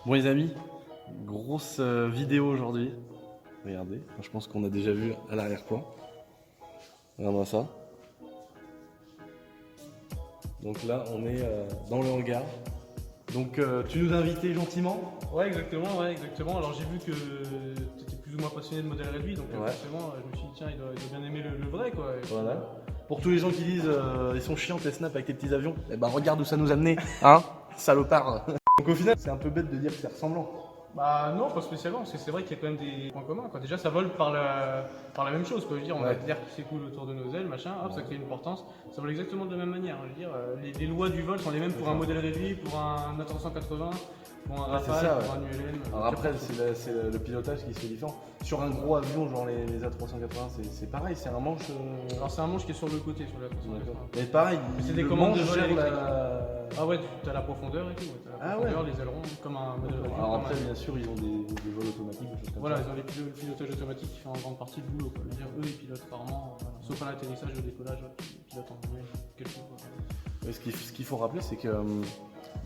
Bon les amis, grosse vidéo aujourd'hui. Regardez, je pense qu'on a déjà vu à l'arrière-plan. Regarde-moi ça. Donc là, on est dans le hangar. Donc tu nous as invités gentiment. Ouais, exactement, Alors j'ai vu que tu étais plus ou moins passionné de modèle réduit, donc forcément je me suis dit tiens, il doit bien aimer le vrai quoi. Et voilà. Pour tous les gens qui disent ils sont chiants tes snaps avec tes petits avions, eh ben regarde où ça nous a mené, hein, salopard. Donc au final, c'est un peu bête de dire que c'est ressemblant. Bah non, pas spécialement, parce que c'est vrai qu'il y a quand même des points communs quoi. Déjà ça vole par la même chose quoi. Je veux dire, on a l'air qui s'écoule autour de nos ailes, machin, hop, ça crée une portance. Ça vole exactement de la même manière. Je veux dire, les lois du vol sont les mêmes pour un modèle réduit, pour un A380. Pour un Rafale, pour un ULM. Alors après, c'est le pilotage qui se fait différent. Sur un gros avion, genre les A380, c'est pareil, c'est un manche. Alors c'est un manche qui est sur le côté, sur la A380. Mais pareil, c'est des commandes de vol électriques. Ah ouais, tu as la profondeur et tout. T'as la profondeur, les ailerons, comme un modèle réduit. Alors après, bien sûr, ils ont des vols automatiques, des choses comme voilà, ça. ils ont le pilotage automatique qui fait en grande partie le boulot. Quoi. Je veux dire, eux, ils pilotent rarement, sauf à l'atterrissage ou au décollage, ils pilotent en manuel, quelque chose. Ce qu'il faut rappeler, c'est que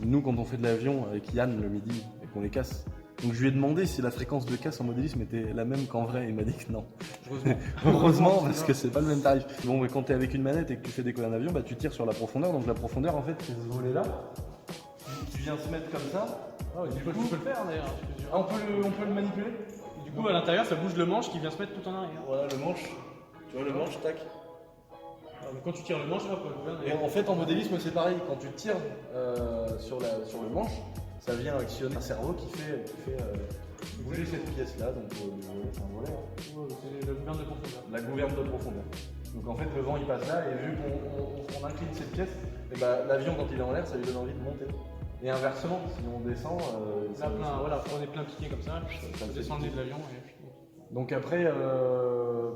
nous, quand on fait de l'avion avec Yann le midi et qu'on les casse, donc je lui ai demandé si la fréquence de casse en modélisme était la même qu'en vrai, et il m'a dit que non. Heureusement. Heureusement, parce que c'est pas le même tarif. Bon, mais quand tu es avec une manette et que tu fais décoller un avion, bah, tu tires sur la profondeur. Donc la profondeur, en fait, c'est ce volet-là. Tu viens se mettre comme ça. Ah, du coup, tu peux le faire d'ailleurs. Ah, on peut le manipuler. Et du coup, à l'intérieur, ça bouge le manche qui vient se mettre tout en arrière. Voilà le manche. Tu vois le manche, tac. Quand tu tires le manche, hop, et en fait, en modélisme, c'est pareil. Quand tu tires sur le manche, ça vient actionner un cerveau qui fait bouger cette pièce-là. Donc, c'est un volet. C'est la gouverne de profondeur. La gouverne de profondeur. Donc, en fait, le vent il passe là, et vu qu'on incline cette pièce, et bah, l'avion, quand il est en l'air, ça lui donne envie de monter. Et inversement, si on descend. Là, on est plein piqué comme ça, ça descend le nez de l'avion. Donc après,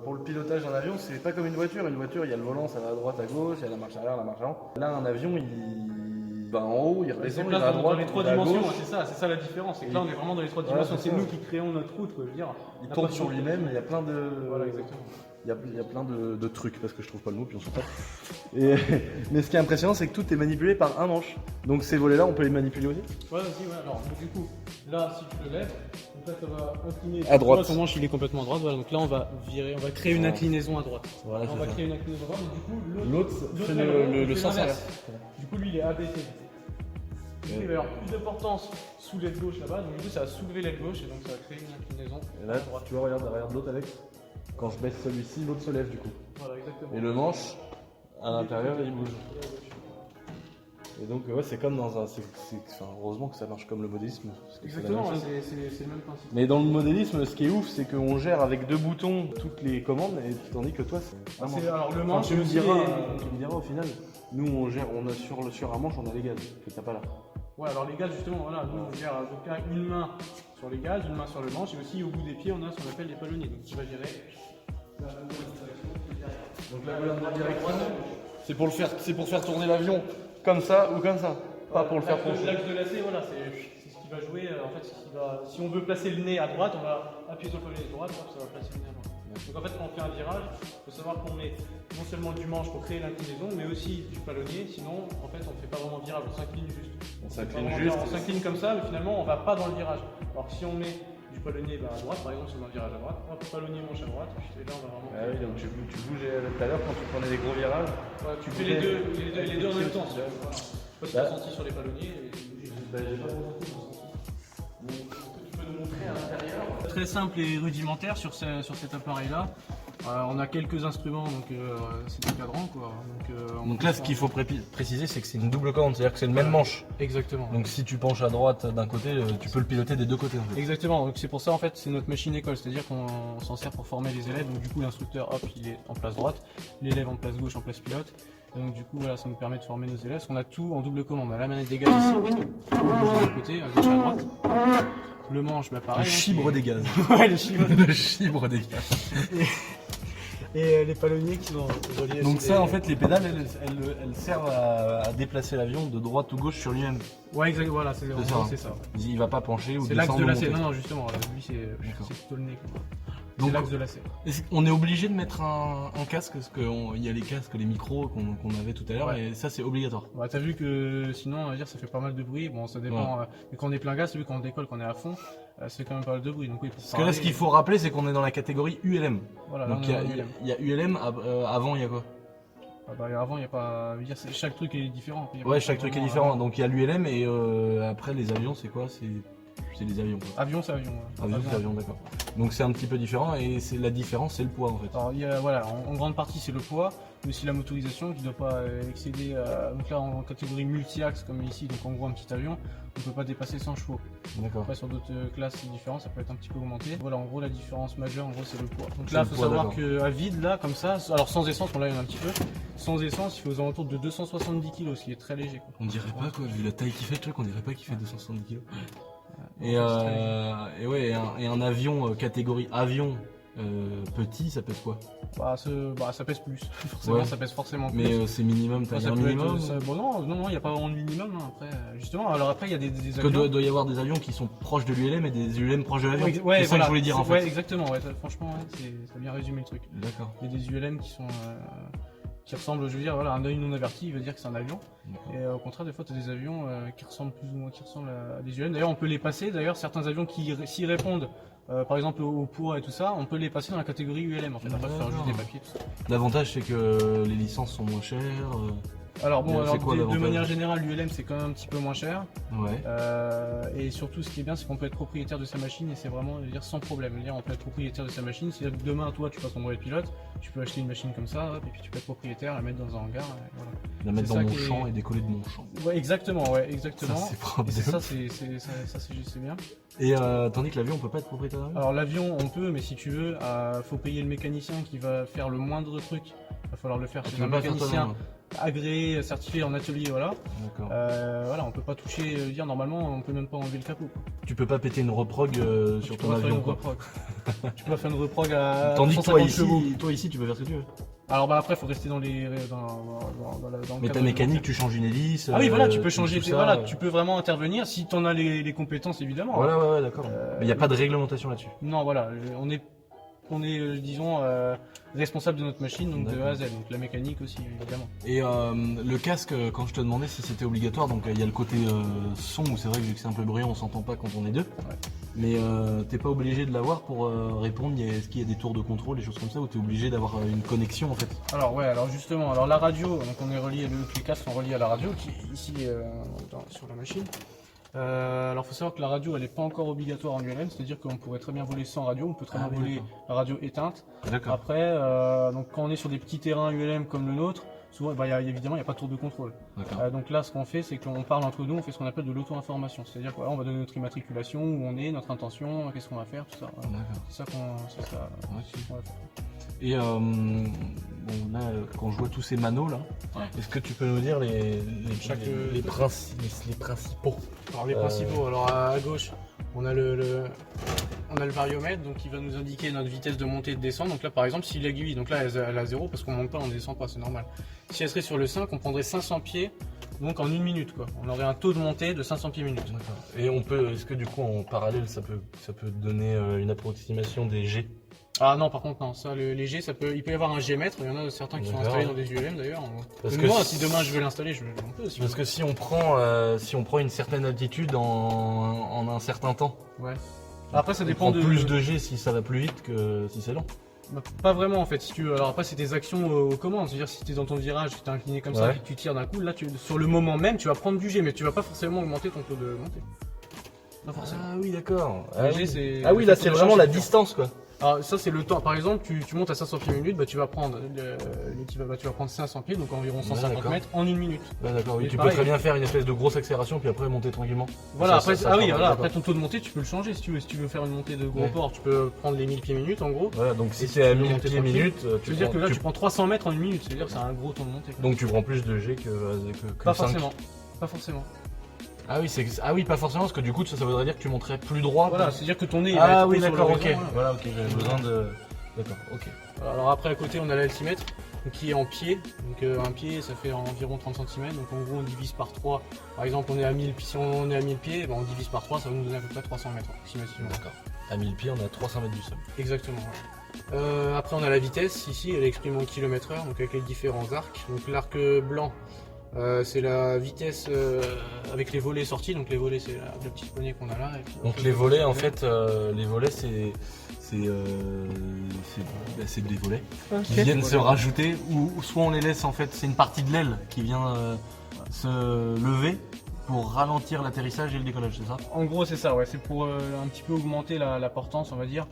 pour le pilotage d'un avion, c'est pas comme une voiture. Une voiture, il y a le volant, ça va à droite, à gauche, il y a la marche arrière, la marche avant. Là, un avion, il va en haut, il redescend, il va à droite, dans les trois dimensions, c'est ça la différence. C'est que là, on est vraiment dans les trois dimensions. C'est nous qui créons notre route, quoi. Je veux dire. Il tourne sur lui-même, il y a plein de. Voilà, exactement. Il y a plein de trucs, parce que je trouve pas le mot, puis on s'en tape. Mais ce qui est impressionnant, c'est que tout est manipulé par un manche. Donc ces volets-là, on peut les manipuler aussi. Ouais, aussi, ouais. Alors, du coup, là, si tu le lèves, donc là, ça va incliner. À droite. Ton manche, il est complètement à droite. Voilà, donc là, on va virer, on va créer une inclinaison à droite. Voilà, on va créer une inclinaison à droite, mais du coup, l'autre fait le sens inverse. Du coup, lui, il est abaissé. Du coup, il va y avoir plus de portance sous l'aile gauche là-bas, donc du coup, ça va soulever l'aile gauche et donc ça va créer une inclinaison et là, à droite. Tu vois, regarde l'autre avec. Quand je baisse celui-ci, l'autre se lève du coup. Voilà, exactement. Et le manche, à l'intérieur, il bouge. Et donc, ouais, c'est comme dans un. Heureusement que ça marche comme le modélisme. Exactement, c'est le même principe. Mais dans le modélisme, ce qui est ouf, c'est qu'on gère avec 2 boutons toutes les commandes, et tandis que toi, c'est vraiment. Alors le manche, tu me diras au final, nous on gère, on a sur un manche, on a les gaz, que t'as pas là. Ouais, alors les gaz, justement, voilà, nous on gère donc une main sur les gaz, une main sur le manche, et aussi au bout des pieds, on a ce qu'on appelle les palonniers. Donc tu vas gérer la bonne direction. Donc la bonne direction, c'est pour faire tourner l'avion comme ça ou comme ça, pas pour le faire pencher. L'axe de lacet, voilà, c'est ce qui va jouer. En fait, si on veut placer le nez à droite, on va appuyer sur le palonnier de droite, hop, ça va placer le nez à droite. Donc en fait, quand on fait un virage, il faut savoir qu'on met non seulement du manche pour créer l'inclinaison, mais aussi du palonnier, sinon en fait on ne fait pas vraiment virage, on s'incline juste. On s'incline comme ça, mais finalement on va pas dans le virage. Alors que si on met du palonnier à droite, par exemple, si on met un virage à droite, hop, palonnier manche à droite, et là on va vraiment. Ah oui, donc tu bougeais tout à l'heure quand tu prenais des gros virages. Ouais, tu fais les deux en même temps. Je sais pas si tu as senti sur les palonniers. J'ai pas ressenti. Tu peux nous montrer à l'intérieur. Très simple et rudimentaire sur cet appareil-là. On a quelques instruments, donc c'est des cadrans quoi. Donc là, ce qu'il faut préciser, c'est que c'est une double commande, c'est-à-dire que c'est le même manche. Exactement. Donc si tu penches à droite d'un côté, tu peux le piloter des deux côtés. En fait. Exactement. Donc c'est pour ça en fait, c'est notre machine école, c'est-à-dire qu'on s'en sert pour former les élèves. Donc du coup, l'instructeur, hop, il est en place droite, l'élève en place gauche, en place pilote. Et donc du coup, voilà, ça nous permet de former nos élèves. Parce qu'on a tout en double commande. On a la manette des gaz ici, de côté, à gauche à droite. Le manche, bah pareil. Le chibre des gaz. Ouais, le chibre. Le chibre des gaz. Et les palonniers qui sont reliés. Donc ça, en fait, les pédales, elles servent à déplacer l'avion de droite ou gauche sur lui-même. Ouais, exactement. Voilà, c'est ça. Il va pas pencher ou c'est l'axe descendre. de lacet. Non, justement. Lui, c'est plutôt le nez. C'est Donc, l'axe de lacet. on est obligé de mettre un casque, parce qu'il y a les casques, les micros qu'on avait tout à l'heure, Ouais. et ça c'est obligatoire. Bah, t'as vu que sinon, on va dire, ça fait pas mal de bruit. Bon, ça dépend. Mais quand on est plein gaz, t'as vu, quand on décolle, quand on est à fond, ça fait quand même pas mal de bruit. Donc, oui, pour Parce que là, ce qu'il faut rappeler, c'est qu'on est dans la catégorie ULM. Voilà, là, Donc on il y, est a- en il y a- ULM. il y a ULM, avant il y a quoi? Ah bah, avant, il y a pas. je veux dire, chaque truc est différent. Il y a Ouais, pas chaque truc est vraiment, différent. Donc il y a l'ULM et après les avions, c'est quoi? C'est des avions quoi. Avion, c'est avion. Ouais. Avion, c'est avion, d'accord. Donc c'est un petit peu différent et c'est la différence, c'est le poids en fait. Alors, il y a, voilà, en grande partie, c'est le poids, mais aussi la motorisation qui ne doit pas excéder. Donc là, en catégorie multi-axe, comme ici, donc en gros, un petit avion, on ne peut pas dépasser 100 chevaux. D'accord. Après, sur d'autres classes, c'est différent, ça peut être un petit peu augmenté. Voilà, en gros, la différence majeure, en gros, c'est le poids. Donc C'est là, le il faut poids, savoir d'accord. qu'à vide, là, comme ça, alors sans essence, on l'a eu un petit peu, sans essence, il fait aux alentours de 270 kg, ce qui est très léger. Quoi. On dirait pas quoi, vu la taille qu'il fait le truc, on dirait pas qu'il fait 270 kg. Ouais, Et, donc, c'est très léger. et ouais, un avion catégorie avion petit, ça pèse quoi? Ça pèse plus. Forcément, Ouais. ça pèse forcément plus. Mais c'est minimum, t'as Enfin, un ça peut minimum? être, bon, non, il n'y a pas vraiment de minimum. Hein, après, justement, alors après, il y a des Parce que avions. doit y avoir des avions qui sont proches de l'ULM et des ULM proches de l'avion. Ouais, c'est ça voilà, que je voulais dire en fait. Ouais, exactement. Ouais, franchement, t'as bien résumé le truc. D'accord. Il y a des ULM qui ressemblent, je veux dire, voilà, un œil non averti, il veut dire que c'est un avion. D'accord. Et au contraire, des fois, tu as des avions qui ressemblent plus ou moins à des ULM. D'ailleurs, on peut les passer. D'ailleurs, certains avions qui s'y répondent, par exemple au poids et tout ça, on peut les passer dans la catégorie ULM. En fait, après, faire juste des papiers. Tout ça. L'avantage c'est que les licences sont moins chères. Alors bon, C'est quoi de l'avantage? manière générale, l'ULM c'est quand même un petit peu moins cher. Ouais. Et surtout, ce qui est bien, c'est qu'on peut être propriétaire de sa machine et c'est vraiment, je veux dire, sans problème. Je veux dire, on peut être propriétaire de sa machine. C'est-à-dire que demain, toi, tu passes ton brevet de pilote, tu peux acheter une machine comme ça, hop, et puis tu peux être propriétaire, la mettre dans un hangar. Et voilà. La mettre C'est dans ça mon qui est- champ et décoller de mon champ. Ouais, exactement, ouais, exactement. Ça c'est propre. Et c'est ça, c'est bien. Et tandis que l'avion, on peut pas être propriétaire d'un avion? Alors l'avion, on peut, mais si tu veux, faut payer le mécanicien qui va faire le moindre truc. Il va falloir le faire Tu chez peux un pas faire mécanicien toi-même. agréé, certifié en atelier, voilà. D'accord. Voilà, on peut pas toucher, dire normalement, on peut même pas enlever le capot. Quoi. Tu peux pas péter une reprog sur Tu ton peux pas faire avion une quoi. reprog. Tu peux pas faire une reprog à Tandis que 150 chevaux. toi ici, tu peux faire ce que tu veux. Alors bah après, faut rester dans les dans le Mais cadre ta de- mécanique, tu changes une hélice. Ah oui, voilà, tu peux changer. tout ça, Voilà, tu peux vraiment intervenir si tu en as les compétences évidemment. Voilà, ouais, d'accord. Mais il n'y a pas de réglementation là-dessus. Non, voilà, on est disons responsable de notre machine, donc de D'accord. A à Z, donc la mécanique aussi évidemment. Et le casque, quand je te demandais si c'était obligatoire, donc il y a le côté son où c'est vrai que vu que c'est un peu bruyant, on s'entend pas quand on est deux. Ouais. Mais t'es pas obligé de l'avoir pour répondre. Est-ce qu'il y a des tours de contrôle, des choses comme ça, où t'es obligé d'avoir une connexion en fait? Alors ouais, alors justement, alors la radio, donc on est relié, les casques sont reliés à la radio qui est ici sur la machine. Alors faut savoir que la radio elle n'est pas encore obligatoire en ULM, c'est-à-dire qu'on pourrait très bien voler sans radio, on peut très Ah bien oui, voler d'accord. la radio éteinte. D'accord. Après, donc quand on est sur des petits terrains ULM comme le nôtre, souvent évidemment il n'y a pas de tour de contrôle. D'accord. Donc là ce qu'on fait c'est qu'on parle entre nous, on fait ce qu'on appelle de l'auto-information, c'est-à-dire qu'on va donner notre immatriculation, où on est, notre intention, qu'est-ce qu'on va faire, tout ça. Voilà. D'accord. C'est ça qu'on va faire. Et bon, là, quand je vois tous ces manos là, Ouais. est-ce que tu peux nous dire les Chaque- principaux? Alors les principaux, alors à gauche, on a le variomètre, donc qui va nous indiquer notre vitesse de montée et de descente. Donc là par exemple, si l'aiguille, donc là elle a 0 parce qu'on monte pas, on descend pas, c'est normal. Si elle serait sur le 5, on prendrait 500 pieds, donc en 1 minute quoi. On aurait un taux de montée de 500 pieds minute. D'accord. Et est-ce que du coup en parallèle ça peut donner une approximation des G? Ah non, par contre non, ça le léger, il peut y avoir un G-mètre, il y en a certains qui sont D'accord. installés dans des ULM d'ailleurs. Parce Mais que moi, si- si demain je veux l'installer, on peut aussi. Parce que si on prend une certaine altitude en un certain temps, Ouais. Après ça on dépend prend plus de G si ça va plus vite que si c'est lent. Bah, pas vraiment en fait, si tu veux. Alors après c'est tes actions aux commandes, c'est-à-dire si tu es dans ton virage, si tu es incliné comme ça Ouais. et que tu tires d'un coup, là sur le moment même tu vas prendre du G, mais tu vas pas forcément augmenter ton taux de montée. Pas forcément. Ah oui d'accord. Le G, c'est- Ah oui là le c'est taux de vraiment charge, la c'est sûr. distance quoi. Alors ça c'est le temps, par exemple tu montes à 500 pieds minute, bah, tu vas prendre tu vas prendre 500 pieds, donc environ 150 d'accord. mètres en 1 minute. Ouais, d'accord, oui, Mais tu pareil. peux très bien faire une espèce de grosse accélération puis après monter tranquillement. Voilà, Ça, après, ça oui, sera voilà, d'accord. après ton taux de montée tu peux le changer si tu veux. Si tu veux faire une montée de gros Ouais. port, tu peux prendre les 1000 pieds minute en gros. Voilà, donc Et si si c'est tu à veux 1000 monter pieds tranquille, minute, Je veux dire que là tu prends 300 mètres en 1 minute, c'est-à-dire que c'est un gros taux de montée. donc tu prends plus de G que Pas 5. forcément. Pas forcément. Ah oui, pas forcément, parce que du coup ça voudrait dire que tu monterais plus droit. Voilà, quoi. c'est-à-dire que ton nez il va Ah être oui, sur d'accord, ok. l'horizon, Voilà, ok, j'avais besoin de. D'accord, ok. Voilà, alors après à côté on a l'altimètre donc, qui est en pied, donc un pied ça fait environ 30 cm, donc en gros on divise par 3, par exemple on est à 1000, si on est à 1000 pieds, ben, on divise par 3, ça va nous donner à peu près 300 mètres approximativement. D'accord. À 1000 pieds, on est à 300 mètres du sol. Exactement. Ouais. Après on a la vitesse, ici elle est exprimée en km/h, donc avec les différents arcs. Donc l'arc blanc c'est la vitesse avec les volets sortis, donc les volets c'est le petit poney qu'on a là. Et puis, Donc les volets en fait, les volets c'est des volets qui viennent se rajouter ou soit on les laisse en fait, c'est une partie de l'aile qui vient se lever pour ralentir l'atterrissage et le décollage, c'est ça? En gros c'est ça, ouais, c'est pour un petit peu augmenter la portance on va dire.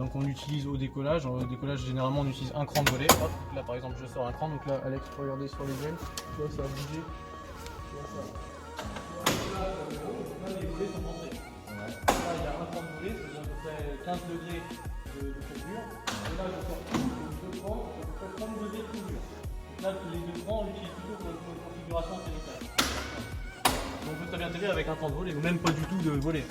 Donc on l'utilise au décollage. Au décollage généralement on utilise un cran de volet. Hop, là par exemple je sors un cran, donc là Alex peut regarder sur les ailes, tu vois ça va bouger. Tu vois ça. Là les volets sont rentrés. Ouais. Là il y a un cran de volet, c'est à peu près 15 degrés de courbure. Et là je sors deux crans, à peu près 30 degrés de courbure. Donc là les deux crans on l'utilise plutôt pour une configuration atterrissage. On peut très bien atterrir avec un cran de volet ou même pas du tout de volet.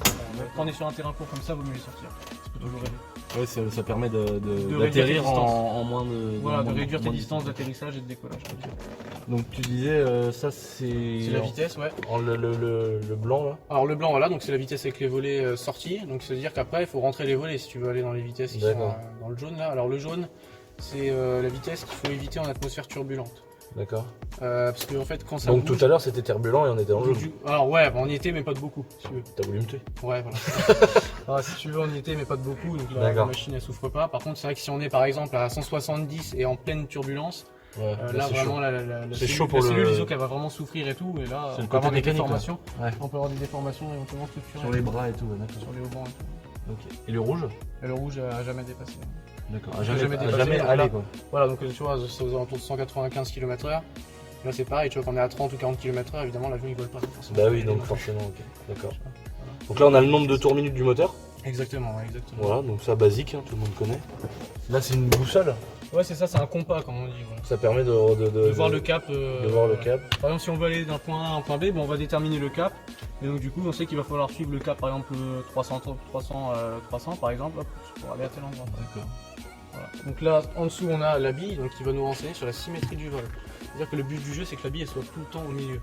Quand on est sur un terrain court comme ça, vaut mieux les sortir. Ça peut toujours aider. Ouais, ça permet réduire d'atterrir tes distances. en moins de. Voilà, de moins réduire tes moins de distances d'atterrissage et de décollage. Donc tu disais, ça c'est. C'est la vitesse, ouais. Le blanc là. Alors le blanc, voilà, donc c'est la vitesse avec les volets sortis. Donc c'est à dire qu'après il faut rentrer les volets si tu veux aller dans les vitesses qui sont dans le jaune là. Alors le jaune, c'est la vitesse qu'il faut éviter en atmosphère turbulente. D'accord. Parce que en fait quand ça Donc bouge, tout à l'heure c'était turbulent et on était dans le jaune. Alors ouais, on y était mais pas de beaucoup si tu veux. T'as voulu me tuer. Ouais, voilà. Alors, si tu veux, on y était mais pas de beaucoup, donc la machine elle souffre pas. Par contre c'est vrai que si on est par exemple à 170 et en pleine turbulence, là vraiment la cellule ISO qu'elle va vraiment souffrir et tout, et là c'est on le peut avoir côté des mécanique, déformations. Ouais. On peut avoir des déformations éventuellement structurelles. Sur les bras et tout, d'accord. Sur les haubans et tout. Ok. Et le rouge? Et le rouge a jamais dépassé. D'accord. Jamais allé quoi. Voilà, donc tu vois, c'est aux alentours de 195 km/h. Là c'est pareil, tu vois qu'on est à 30 ou 40 km/h, évidemment l'avion il vole pas. Bah oui, donc forcément, ok. D'accord. Donc là on a le nombre de tours minutes du moteur. Exactement, ouais, exactement. Voilà, donc ça basique, hein, tout le monde connaît. Là c'est une boussole. Ouais, c'est ça, c'est un compas comme on dit. Voilà. Ça permet de voir le cap. De voir le cap. Par exemple, si on veut aller d'un point A à un point B, bon, on va déterminer le cap. Et donc du coup, on sait qu'il va falloir suivre le cap, par exemple 300 par exemple, hop, pour aller à tel endroit. D'accord. Voilà. Donc là, en dessous, on a la bille, donc qui va nous renseigner sur la symétrie du vol. C'est-à-dire que le but du jeu, c'est que la bille elle soit tout le temps au milieu.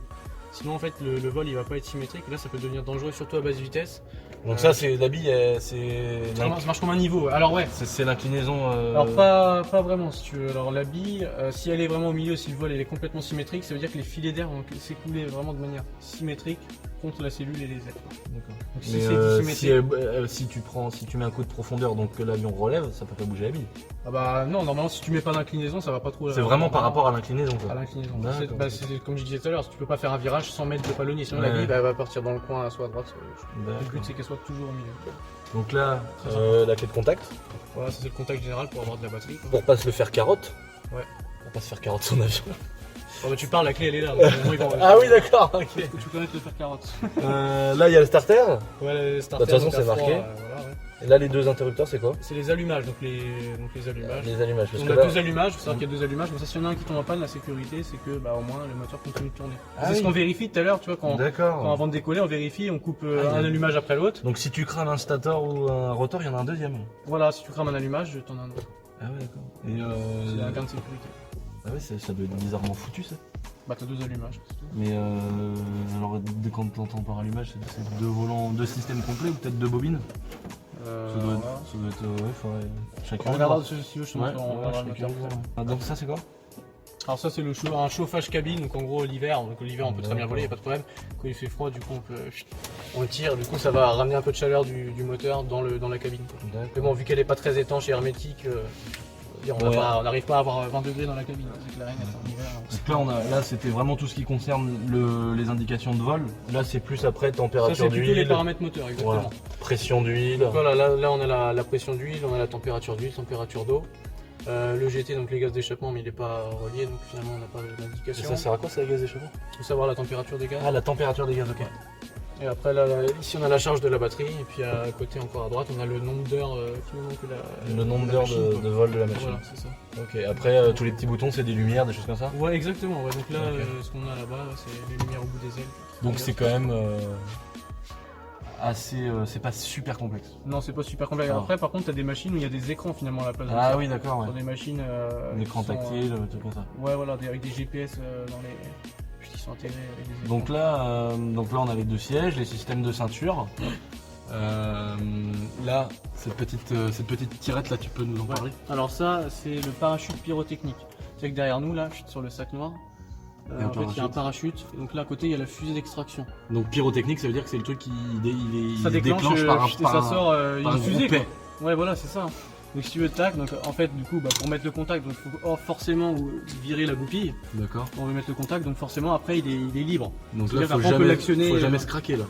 Sinon, en fait, le vol il va pas être symétrique. Et là, ça peut devenir dangereux, surtout à basse vitesse. Donc ça, c'est la bille, c'est. Ça marche comme un niveau. Alors ouais. C'est l'inclinaison. Alors pas vraiment si tu veux. Alors la bille, si elle est vraiment au milieu, si le vol elle est complètement symétrique, ça veut dire que les filets d'air vont s'écouler vraiment de manière symétrique contre la cellule et les ailes. D'accord. Donc si Mais c'est dissymétrique. si tu mets un coup de profondeur, donc que l'avion relève, ça peut pas bouger la bille. Ah bah non, normalement si tu mets pas d'inclinaison, ça va pas trop. C'est vraiment par rapport à l'inclinaison quoi. À l'inclinaison. D'accord. C'est comme je disais tout à l'heure, tu peux pas faire un virage sans mettre de palonnier, sinon la bille elle va partir dans le coin soit à droite. Le but c'est qu'elle soit toujours au milieu. Donc là, la clé de contact. Voilà, ça c'est le contact général pour avoir de la batterie. Quoi. Pour pas se le faire carotte. Ouais. Pour pas se faire carotte son avion. Oh bah tu parles, la clé elle est là. Ah oui d'accord, ok. Tu peux mettre le faire carotte. Là il y a le starter. Ouais, le starter. De toute façon c'est marqué. Voilà, ouais. Et là les deux interrupteurs c'est quoi? C'est les allumages, donc les allumages. Les allumages. Parce on que a là... deux allumages, il faut savoir qu'il y a deux allumages, mais ça si y en a un qui tombe en panne, la sécurité c'est que bah au moins le moteur continue de tourner. C'est ce qu'on vérifie tout à l'heure, tu vois, quand avant de décoller, on vérifie, on coupe un allumage après l'autre. Donc si tu crames un stator ou un rotor, il y en a un deuxième. Voilà, si tu crames un allumage, t'en as un autre. Ah ouais d'accord. C'est un gain de sécurité. Ah ouais, ça doit être bizarrement foutu ça. Bah t'as deux allumages, c'est tout. Mais alors quand t'entends par allumage, c'est deux volants, deux systèmes complets ou peut-être deux bobines? Ça doit être ouais, faudrait chacun. On regardera si tu veux, je te montre, on regardera le moteur. Donc ça c'est quoi? Alors ça c'est un chauffage cabine, donc en gros l'hiver on peut très bien voler, y a pas de problème. Quand il fait froid du coup on tire, du coup ça va ramener un peu de chaleur du moteur dans la cabine. Mais bon vu qu'elle est pas très étanche et hermétique, on n'arrive pas à avoir 20 degrés dans la cabine, c'est clair et net en hiver. Donc là c'était vraiment tout ce qui concerne les indications de vol. Là c'est plus après température d'huile. Ça c'est plutôt les d'huile. paramètres moteurs, exactement. Voilà. Pression d'huile. Voilà, là on a la pression d'huile, on a la température d'huile, température d'eau. Le GT, donc les gaz d'échappement, mais il n'est pas relié, donc finalement on n'a pas d'indication. Ça sert à quoi ça, les gaz d'échappement? Il faut savoir la température des gaz. Ah, la température des gaz, ok. Et après, là, ici on a la charge de la batterie, et puis à côté encore à droite, on a le nombre d'heures le nombre d'heures de vol de la machine. Voilà, c'est ça. Ok, après tous les petits boutons, c'est des lumières, des choses comme ça? Ouais, exactement. Ouais. Donc là, ce qu'on a là-bas, c'est les lumières au bout des ailes. Donc c'est quand même assez, c'est pas super complexe. Non, c'est pas super complexe. Alors. Après, par contre, t'as des machines où il y a des écrans finalement à la place. Ah oui, d'accord, Sur ouais. des machines. Un écran qui sont, tactile, truc comme ça. Ouais, voilà, avec des GPS dans les. Puis qui sont intégrés avec des écrans. Donc là, on a les 2 sièges, les systèmes de ceinture. Là, cette petite tirette là, tu peux nous en Ouais. parler? Alors ça, c'est le parachute pyrotechnique. C'est que derrière nous, là, sur le sac noir, Il y a un en fait, il y a un parachute. Et donc là, à côté, il y a la fusée d'extraction. Donc pyrotechnique, ça veut dire que c'est le truc qui Ça il déclenche par un, et par ça un- sort par un une fusée. groupet. Quoi. Ouais, voilà, c'est ça. Donc si tu veux tac, donc en fait, du coup, pour mettre le contact, donc faut forcément virer la goupille. D'accord. On veut mettre le contact, donc forcément après il est libre. Donc C'est-à-dire là, faut qu'après, on peut jamais, l'actionner, faut jamais se craquer là.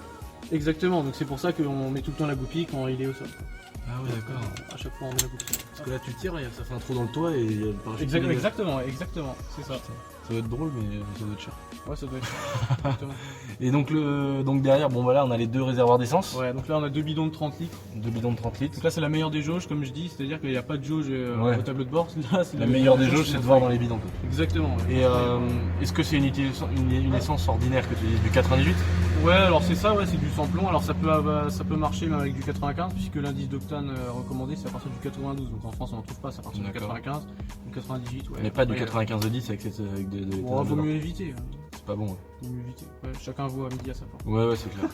Exactement, donc c'est pour ça qu'on met tout le temps la goupille quand il est au sol. Ah ouais, d'accord. À chaque fois on met la goupille. Parce que là, tu tires, ça fait un trou dans le toit et il y a le parachute. qui dégage. Exactement, c'est ça. Ça doit être drôle, mais ça doit être cher. Ouais, ça doit être ça. Exactement. Et donc derrière, bon voilà, on a les 2 réservoirs d'essence, Ouais, donc là on a 2 bidons de 30 litres. 2 bidons de 30 litres. Donc là c'est la meilleure des jauges, comme je dis, c'est-à-dire qu'il n'y a pas de jauge Ouais. au tableau de bord. Là, c'est La meilleure des jauges, c'est de voir dans les bidons. quoi. Exactement. Ouais. Et est-ce que c'est une essence ordinaire que tu dis du 98? Ouais, alors c'est ça, ouais, c'est du sans-plomb. Alors ça peut marcher même avec du 95, puisque l'indice d'octane recommandé c'est à partir du 92. Donc en France on n'en trouve pas, c'est à partir du D'accord. 95, du 98. Ouais. Mais pas du Après, 95 de 10 avec des Bon, éthanol vaut dedans. mieux éviter. C'est pas bon. Ouais, Vaut mieux éviter. Ouais, chacun voit à midi à sa porte. ouais, c'est clair.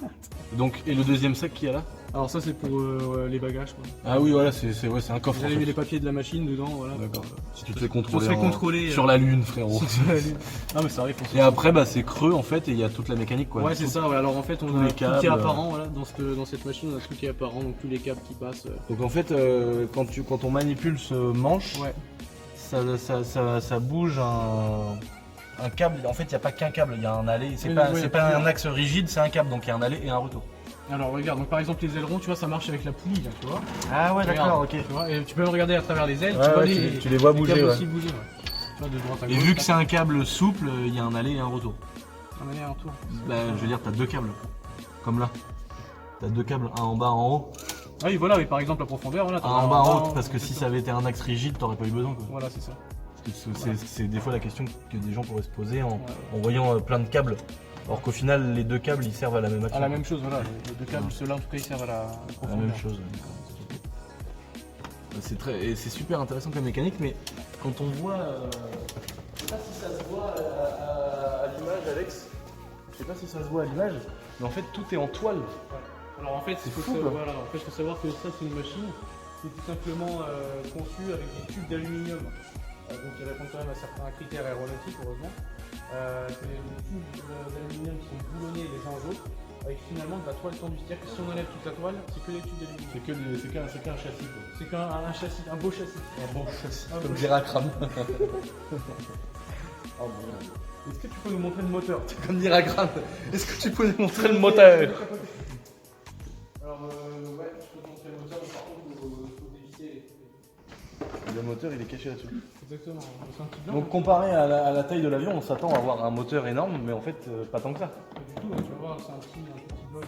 Donc, et le deuxième sac qu'il y a là? Alors ça c'est pour les bagages quoi. Ah oui, voilà, c'est un coffre. Vous en avez fait. mis les papiers de la machine dedans, voilà. D'accord. Si tu te fais On contrôler, se fait contrôler sur la lune, frérot. Ah mais ça arrive. Et après, bah, c'est creux en fait, et il y a toute la mécanique quoi. Ouais c'est ça, ouais. Alors en fait on tous a les tout qui est câbles, apparent voilà. Dans cette machine on a tout qui est apparent, donc tous les câbles qui passent. Donc en fait, quand on manipule ce manche, Ouais. ça bouge un câble. En fait, il n'y a pas qu'un câble, il y a un aller. C'est Oui, pas, oui, c'est oui, pas oui. un axe rigide, c'est un câble, donc il y a un aller et un retour. Alors regarde, donc par exemple les ailerons, tu vois ça marche avec la poulie là, tu vois. Ah ouais, Regarde, tu vois, et tu peux regarder à travers les ailes, Ouais, tu vois ouais, tu les vois bouger, câbles ouais. aussi bouger, ouais. Tu vois de droite à Et gauche. vu que c'est un câble souple, il y a un aller et un retour. on a un tour. Bah, je veux dire, t'as 2 câbles. Comme là. T'as 2 câbles, un en bas, un en haut. Ah oui voilà, oui, par exemple la profondeur, voilà. Un en bas, un en haut, parce que si ça avait été un axe rigide, t'aurais pas eu besoin quoi. Voilà, c'est ça. Parce que c'est des fois la question que des gens pourraient se poser en Ouais. voyant plein de câbles. Alors qu'au final, les 2 câbles ils servent à la même action. À la même chose, voilà. Les deux câbles, ceux-là en tout cas ils servent à la La profondeur. même chose. Et c'est super intéressant comme mécanique, mais quand on voit. Je sais pas si ça se voit à l'image, Alex. Je sais pas si ça se voit à l'image, mais en fait tout est en toile. Alors en fait, C'est il faut, fou, quoi. voilà, en fait, faut savoir que ça c'est une machine qui est tout simplement conçue avec des tubes d'aluminium. Donc ils répondent quand même à certains critères aéronautiques, heureusement. C'est des tubes d'aluminium qui sont boulonnés les uns aux autres, avec finalement de la toile tendue. C'est-à-dire que si on enlève toute la toile, c'est que des tubes d'aluminium. C'est qu'un châssis. Quoi. C'est qu'un châssis, un beau châssis. Un bon châssis. Ah, Comme oui. Diracram. Est-ce que tu peux nous montrer le moteur? C'est comme Diracram. Est-ce que tu peux nous montrer le moteur? Alors, ouais, je peux te montrer le moteur, mais par contre, il faut dévisser. Le moteur il est caché là-dessous. Exactement, c'est un petit blanc. Donc comparé à la taille de l'avion, on s'attend à avoir un moteur énorme, mais en fait pas tant que ça. Pas du tout, hein, tu vas voir, c'est un petit bloc.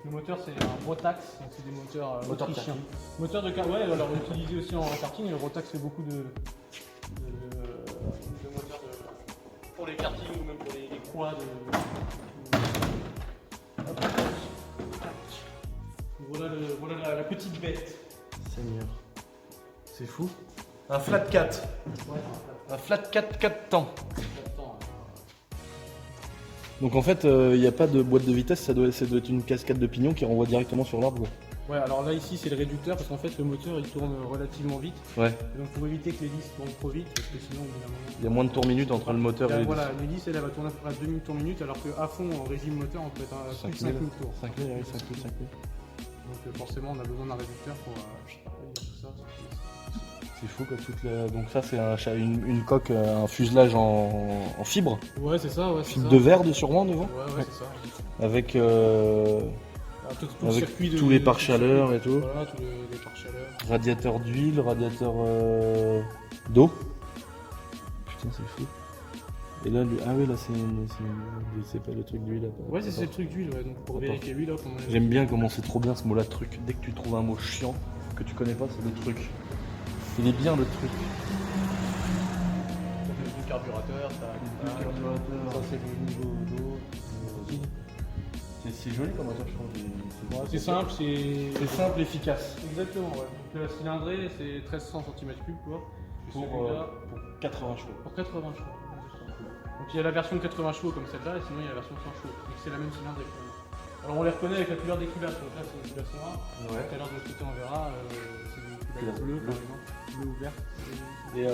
Le moteur, c'est un Rotax, donc c'est des moteurs Moteur autrichiens. karting. Moteur de karting, ouais, alors utilisé aussi en karting, et le Rotax fait beaucoup de moteurs pour les kartings ou même pour les quads. Hop. Voilà la petite bête. Seigneur. C'est fou. Un flat 4. Un flat 4 temps. Donc en fait, il n'y a pas de boîte de vitesse, ça doit être une cascade de pignon qui renvoie directement sur l'arbre. Ouais, alors là ici c'est le réducteur parce qu'en fait le moteur il tourne relativement vite. Ouais. Et donc pour éviter que l'hélice tourne trop vite, parce que sinon évidemment. Il y a moins de tours minutes entre le moteur et les Voilà, l'hélice elle va tourner à peu près à 2000 tours minute alors qu'à fond en régime moteur on peut être à plus de 5000 tours. 5000, oui, 5000. Donc forcément on a besoin d'un réducteur pour tout ça. C'est fou quoi. Donc ça c'est une coque, un fuselage en fibre. Ouais c'est ça, ouais c'est Fibre ça. de verre sûrement devant. Ouais c'est ça. Avec, Alors, tout le avec circuit tous les pare-chaleurs et tout. Voilà, tous les pare-chaleurs. Radiateur d'huile, radiateur d'eau. Putain c'est fou. Et là, ah oui là c'est pas le truc d'huile là. Ouais c'est le truc d'huile, ouais, donc pour Attends. vérifier l'huile hop on a... J'aime bien comment c'est trop bien ce mot-là, truc. Dès que tu trouves un mot chiant que tu connais pas, c'est le truc. Il est bien le truc. Ça fait du carburateur, ça. Ça c'est le niveau d'eau. C'est joli comme moteur, je trouve. C'est simple, C'est simple, efficace. Exactement, ouais. Donc la cylindrée, c'est 1300 cm3, tu vois. Et Pour celui-là, 80 chevaux. pour 80 chevaux. Donc il y a la version de 80 chevaux comme celle-là, et sinon il y a la version 100 chevaux. Donc c'est la même cylindrée. Alors on les reconnaît avec la couleur des culages. Donc là, c'est une culasse noire. Ouais. Tout à l'heure de l'autre côté, on verra. C'est une culasse bleue, par exemple. Bleu ou vert. Et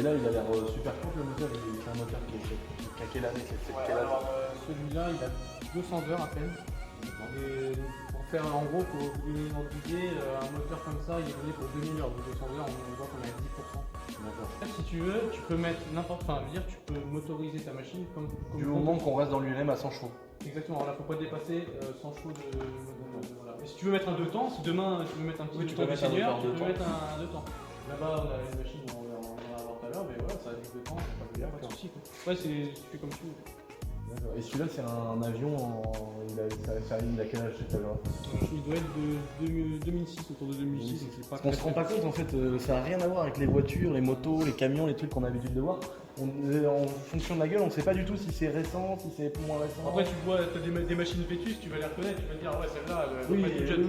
là, il a l'air super cool le moteur. C'est un moteur qui a quelle année Alors celui-là, il a 200 heures à peine. Et pour faire en gros, pour vous donner une ordre d'idée, un moteur comme ça, il est donné pour 2000 heures. Donc 200 heures, on voit qu'on est à 10%. D'accord. En fait, si tu veux, tu peux mettre n'importe quoi. Dire, tu peux motoriser ta machine comme Du moment qu'on reste dans l'ULM à 100 chevaux. Exactement, là faut pas dépasser 100 chevaux de voilà. Et si tu veux mettre un 2 temps, si demain tu veux mettre un petit Oui, tu bouton peux mettre un seigneur, moteur tu deux peux temps. mettre un 2 temps. Là-bas on a une machine, on va voir tout à l'heure, mais voilà, ça a du 2 temps, pas de soucis. Ouais, tu fais comme tu veux. D'accord. Et celui-là, c'est un avion il a quel âge tout à l'heure? Il doit être de 2006, autour de 2006, donc c'est pas Parce qu'on se rend pas compte en fait, ça n'a rien à voir avec les voitures, les motos, les camions, les trucs qu'on a l'habitude de voir. En fonction de la gueule, on ne sait pas du tout si c'est récent, si c'est moins récent. Après tu vois, t'as des machines vétustes, tu vas les reconnaître, tu vas te dire ouais celle-là, elle oui, va pas être jeune.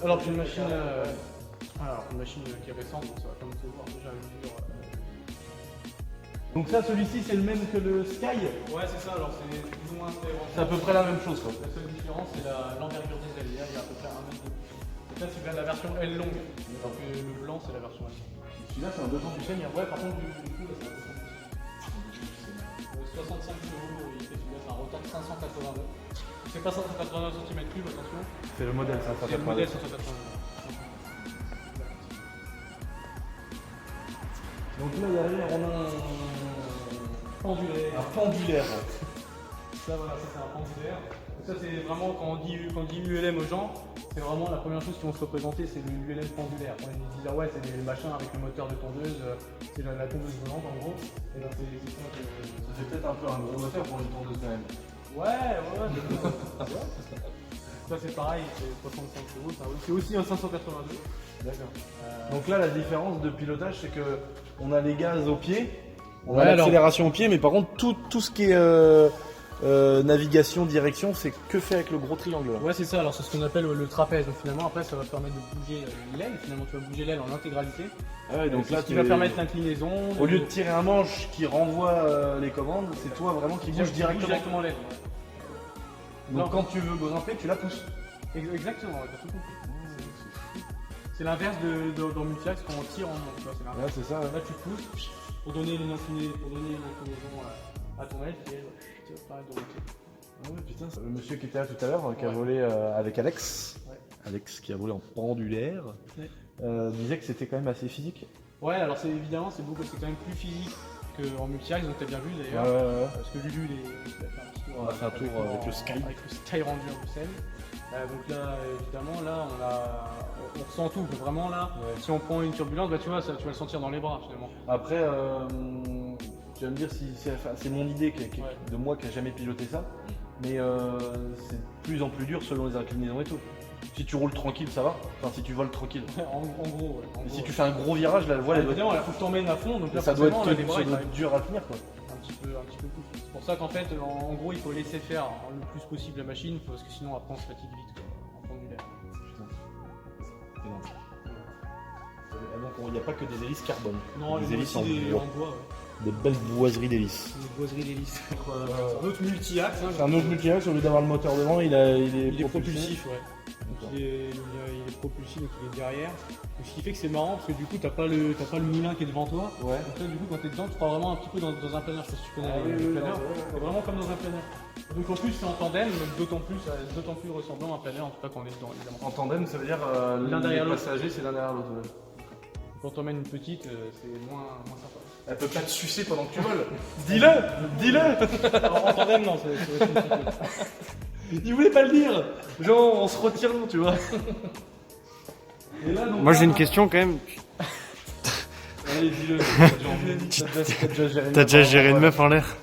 Alors qu'une machine, ouais. une machine qui est récente, bon, ça va comme se voir déjà une mesure. Donc ça, celui-ci, c'est le même que le Sky. Ouais, c'est ça, alors c'est plus ou moins C'est à peu près la même chose quoi. La seule différence, c'est l'envergure des ailes. Il y a à peu près 1 mètre de plus. Donc là, c'est bien la version L longue. Alors que le blanc, c'est la version L. Celui-là, c'est un 200 du Seigneur. Ouais, par contre, du coup, là, c'est un 65 chevaux, il fait celui-là, c'est un rotor 582. C'est pas 582 cm3, attention. C'est le modèle C'est le modèle 582. Donc là, derrière, on a Pendulaire. un pendulaire. Ça, voilà, ça c'est un pendulaire. Donc ça, c'est vraiment quand on dit ULM aux gens, c'est vraiment la première chose qui vont se représenter, c'est le ULM pendulaire. Quand ils disent ah ouais, c'est des machins avec le moteur de tondeuse, c'est la tondeuse volante en gros. Et ben c'est ça que. Ça fait peut-être un peu un gros moteur pour une tondeuse quand même. Ouais. Ça c'est pareil, c'est 65 chevaux, c'est aussi un 582. D'accord. Donc là, la différence de pilotage, c'est que on a les gaz au pied, on Ouais, a l'accélération au pied, mais par contre, tout ce qui est navigation, direction, c'est que fait avec le gros triangle. Là. Ouais, c'est ça, alors c'est ce qu'on appelle le trapèze. Donc finalement, après, ça va permettre de bouger l'aile. Finalement, tu vas bouger l'aile en intégralité. Ah ouais, donc C'est là, ce qui va permettre l'inclinaison. au lieu de tirer un manche qui renvoie les commandes, c'est toi vraiment qui bouge directement. l'aile. Donc Non. quand tu veux grimper, tu la pousses. Exactement, ouais, t'as tout compris. C'est l'inverse dans Multiax quand on tire en monte, tu vois, c'est l'inverse. Ouais, c'est ça. Là tu pousses pour donner une inclinaison à ton aile qui elle va pas de routier. Ah ouais, putain, le monsieur qui était là tout à l'heure, qui a volé avec Alex, Ouais. Alex qui a volé en pendulaire, Ouais. disait que c'était quand même assez physique. Ouais, alors c'est quand même plus physique qu'en Multiax, donc t'as bien vu d'ailleurs. Ouais. Parce que Lulu, il a fait un petit tour. On a fait un tour avec le Sky. Avec le Sky Ranger du Seine. Donc là, évidemment, là, on ressent tout. Vraiment là, si on prend une turbulence, bah, tu vois, tu vas le sentir dans les bras finalement. Après, tu vas me dire si c'est mon idée de moi qui a jamais piloté ça, mais c'est de plus en plus dur selon les inclinaisons et tout. Si tu roules tranquille, ça va. Enfin, si tu voles tranquille. En gros, ouais. Mais si tu fais un gros virage, la voie, elle doit évidemment, il faut que tu t'emmènes à fond. Donc là, ça doit forcément, là, les être bras, ils arrivent dur à tenir quoi. un petit peu plus. C'est pour ça qu'en fait, en gros, il faut laisser faire le plus possible la machine, parce que sinon, après, on se fatigue vite quoi, en pendulaire. Donc il n'y a pas que des hélices carbone. Non, des les hélices aussi en en bois, ouais. Des belles boiseries d'hélices. Des boiseries d'hélice. C'est un autre multi-axe. Hein, C'est un autre multi-axe, au lieu d'avoir le moteur devant, il est propulsif, ouais. Donc il est propulsif, donc il est derrière. Donc, ce qui fait que c'est marrant parce que du coup t'as pas le moulin qui est devant toi. Ouais. Donc là du coup quand t'es dedans tu crois vraiment un petit peu dans un planeur, je sais pas si tu connais les planeurs. C'est vraiment comme dans un planeur. Donc en plus c'est en tandem, donc d'autant plus ressemblant à un planeur en tout cas quand on est dedans évidemment. En tandem, ça veut dire L'un derrière les l'autre. passagers, c'est l'un derrière l'autre. Ouais. Quand on mène une petite, c'est moins sympa. Elle peut pas te sucer pendant que tu voles. Dis-le. En tandem non, c'est un petit peu. Il voulait pas le dire. Genre, en se retirant, tu vois. Et là, donc, Moi j'ai une question quand même. Allez, dis-le. T'as déjà géré une meuf en l'air?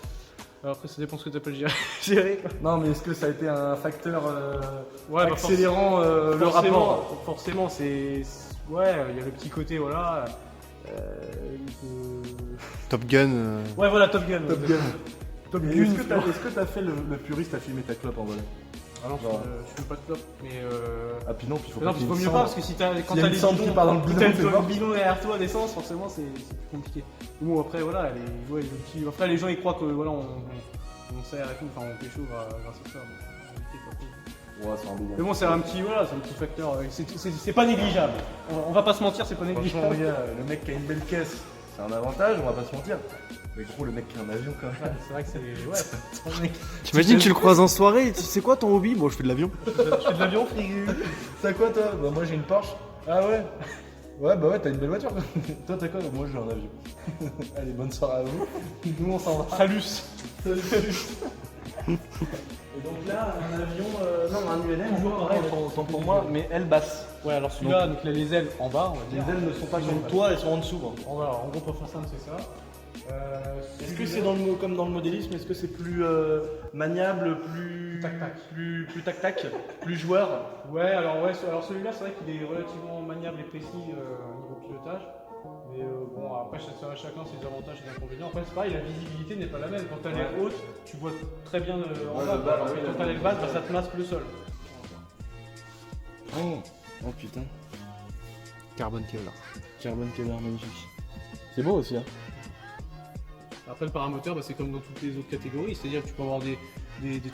Alors après ça dépend ce que t'appelles gérer. Non, mais est-ce que ça a été un facteur Ouais, bah, accélérant le rapport? Forcément, ouais, il y a le petit côté, voilà. Top Gun. Ouais, voilà, Top Gun. Top Gun. Top Et Gun. Est-ce que t'as fait le puriste à fumer ta clope en volant? Alors, Genre- je fume pas de clope, mais Ah, puis non, puis faut non, pas il qu'il y vaut ait mieux une pas cendre. parce que si t'as quand S'il y a t'as une les cendre qui part dans le bidon, t'as c'est le mort. bidon derrière toi d'essence, forcément c'est plus compliqué. Bon après voilà, après les gens ils croient que voilà on sert et tout, enfin on pécho grâce à ça. Ouais, c'est un délire. Mais bon c'est un petit facteur, c'est pas négligeable. On va pas se mentir, c'est pas Franchement, négligeable. les gars, le mec qui a une belle caisse, c'est un avantage, on va pas se mentir. Mais gros, le mec qui a un avion quand même. Ouais, c'est vrai que c'est ouais. T'imagines, tu le croises en soirée, c'est quoi ton hobby? Bon, je fais de l'avion. Je fais de l'avion frigo. T'as quoi toi? Bah moi j'ai une Porsche. Ah ouais? Ouais bah ouais, t'as une belle voiture. Toi t'as quoi? Bah, moi j'ai un avion. Allez, bonne soirée à vous. Nous on s'en va. Salut. Salut. Et donc là, un avion, non, un ULM, toujours pareil, autant pour moi, mais aile basse. Ouais alors celui-là, donc là les ailes en bas on va Les dire. ailes ne sont pas sur le toit, elles sont en dessous. Hein. Voilà, en gros pour faire simple c'est ça. Est-ce que c'est comme dans le modélisme, est-ce que c'est plus maniable, plus Tac-tac. plus tac-tac, plus joueur? Ouais, alors celui-là, c'est vrai qu'il est relativement maniable et précis niveau pilotage. Mais bon, après, chacun ses avantages et ses inconvénients. Après, c'est pareil, la visibilité n'est pas la même. Quand elle est haute, tu vois très bien en Ouais, bas. le bas, Alors oui, que la quand elle est basse, bah, ça te masque le sol. Oh putain, Carbone Kevlar. carbone Kevlar magnifique. C'est beau aussi hein. Après, le paramoteur, bah, c'est comme dans toutes les autres catégories. C'est-à-dire que tu peux avoir des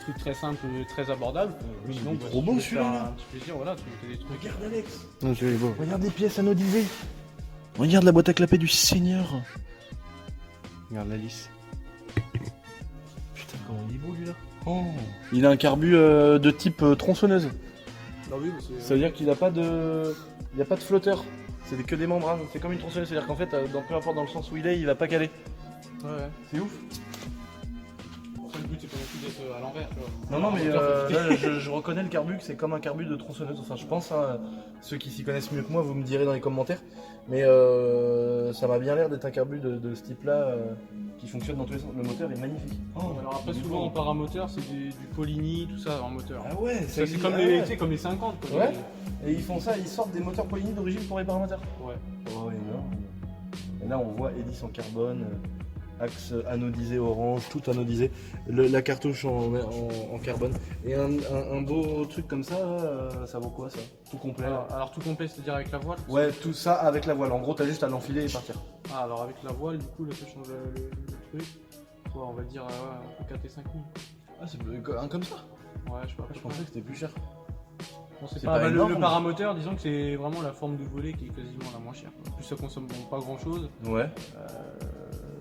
trucs très simples, très abordables. Oui, Sinon, il est bah, trop si beau, tu veux faire celui-là, là. un petit plaisir, voilà, tu fais des trucs. Regarde Alex, Non, tu es beau. regarde les pièces anodisées. Regarde la boîte à clapper du Seigneur. Regarde la lisse. Putain comment il est beau lui là. Oh. Il a un carbu de type tronçonneuse. Ah oui, mais Ça veut dire qu'il n'a pas de. Il n'y a pas de flotteur. C'est que des membranes. C'est comme une tronçonneuse. C'est-à-dire qu'en fait, peu importe dans le sens où il est, il va pas caler. Ouais. C'est ouf. Après, le but, c'est pas non plus d'être à l'envers, tu vois. Non, mais Paramoteur, faut éviter. là, je reconnais le carbu que c'est comme un carbu de tronçonneuse. Enfin, je pense, hein, ceux qui s'y connaissent mieux que moi, vous me direz dans les commentaires. Mais ça m'a bien l'air d'être un carbu de ce type-là qui fonctionne dans tous les sens. Le moteur est magnifique. Oh, Alors après, souvent en paramoteur, c'est du Polini, tout ça en moteur. Ah ouais, Ça, c'est comme, ah les, ouais. tu sais, comme les 50. Quoi. Ouais. Et ils font ça, ils sortent des moteurs Polini d'origine pour les paramoteurs. Ouais. Oh, énorme. Et là, on voit hélice en carbone, axe anodisé orange, tout anodisé, la cartouche en carbone. Et un beau truc comme ça, ça vaut quoi ça? Tout complet là. Alors tout complet, c'est-à-dire avec la voile. Ouais, tout ça avec la voile. En gros, t'as juste à l'enfiler et partir. Ah, alors avec la voile, du coup, là, ça change le truc. Ouais, on va dire entre 4 et 5 000. Ah, c'est un comme ça? Ouais, je sais pas. Je pensais que c'était plus cher. Bon, c'est c'est pas, pas le énorme. paramoteur, disons que c'est vraiment la forme de volet qui est quasiment la moins chère. En plus, ça consomme pas grand-chose. Ouais.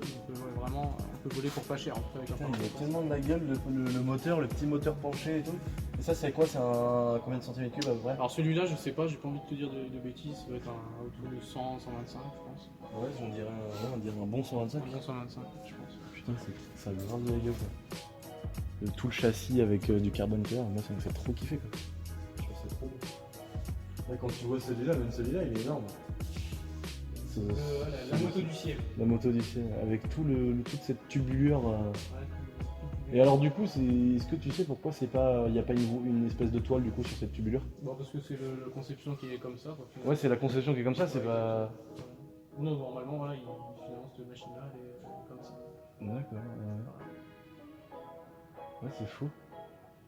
Donc, ouais, vraiment, on peut voler pour pas cher. En tout cas, avec un Putain, il a paramoteur. tellement de la gueule, le moteur, le petit moteur penché et tout. Et ça, c'est quoi? C'est un combien de centimètres cubes à peu près? Alors celui-là, je sais pas, j'ai pas envie de te dire de bêtises, ça va être autour de 100, 125, je pense. Ouais, on dirait un bon 125. Environ 125, je pense. Putain, ça a grave de la gueule quoi. Tout le châssis avec du carbone clair, moi ça me fait trop kiffer quoi. Je trouve ça trop beau. Là, quand tu vois celui-là, même celui-là, il est énorme. C'est- La moto du ciel. La moto du ciel, avec toute cette tubulure. Et alors du coup, est-ce que tu sais pourquoi il n'y a pas une espèce de toile du coup sur cette tubulure? Bon, parce que c'est la conception qui est comme ça. Quoi. Ouais, c'est la conception qui est comme ça, c'est pas... Non, normalement, voilà, finalement, cette machine-là, elle est comme ça. D'accord, ouais, c'est fou.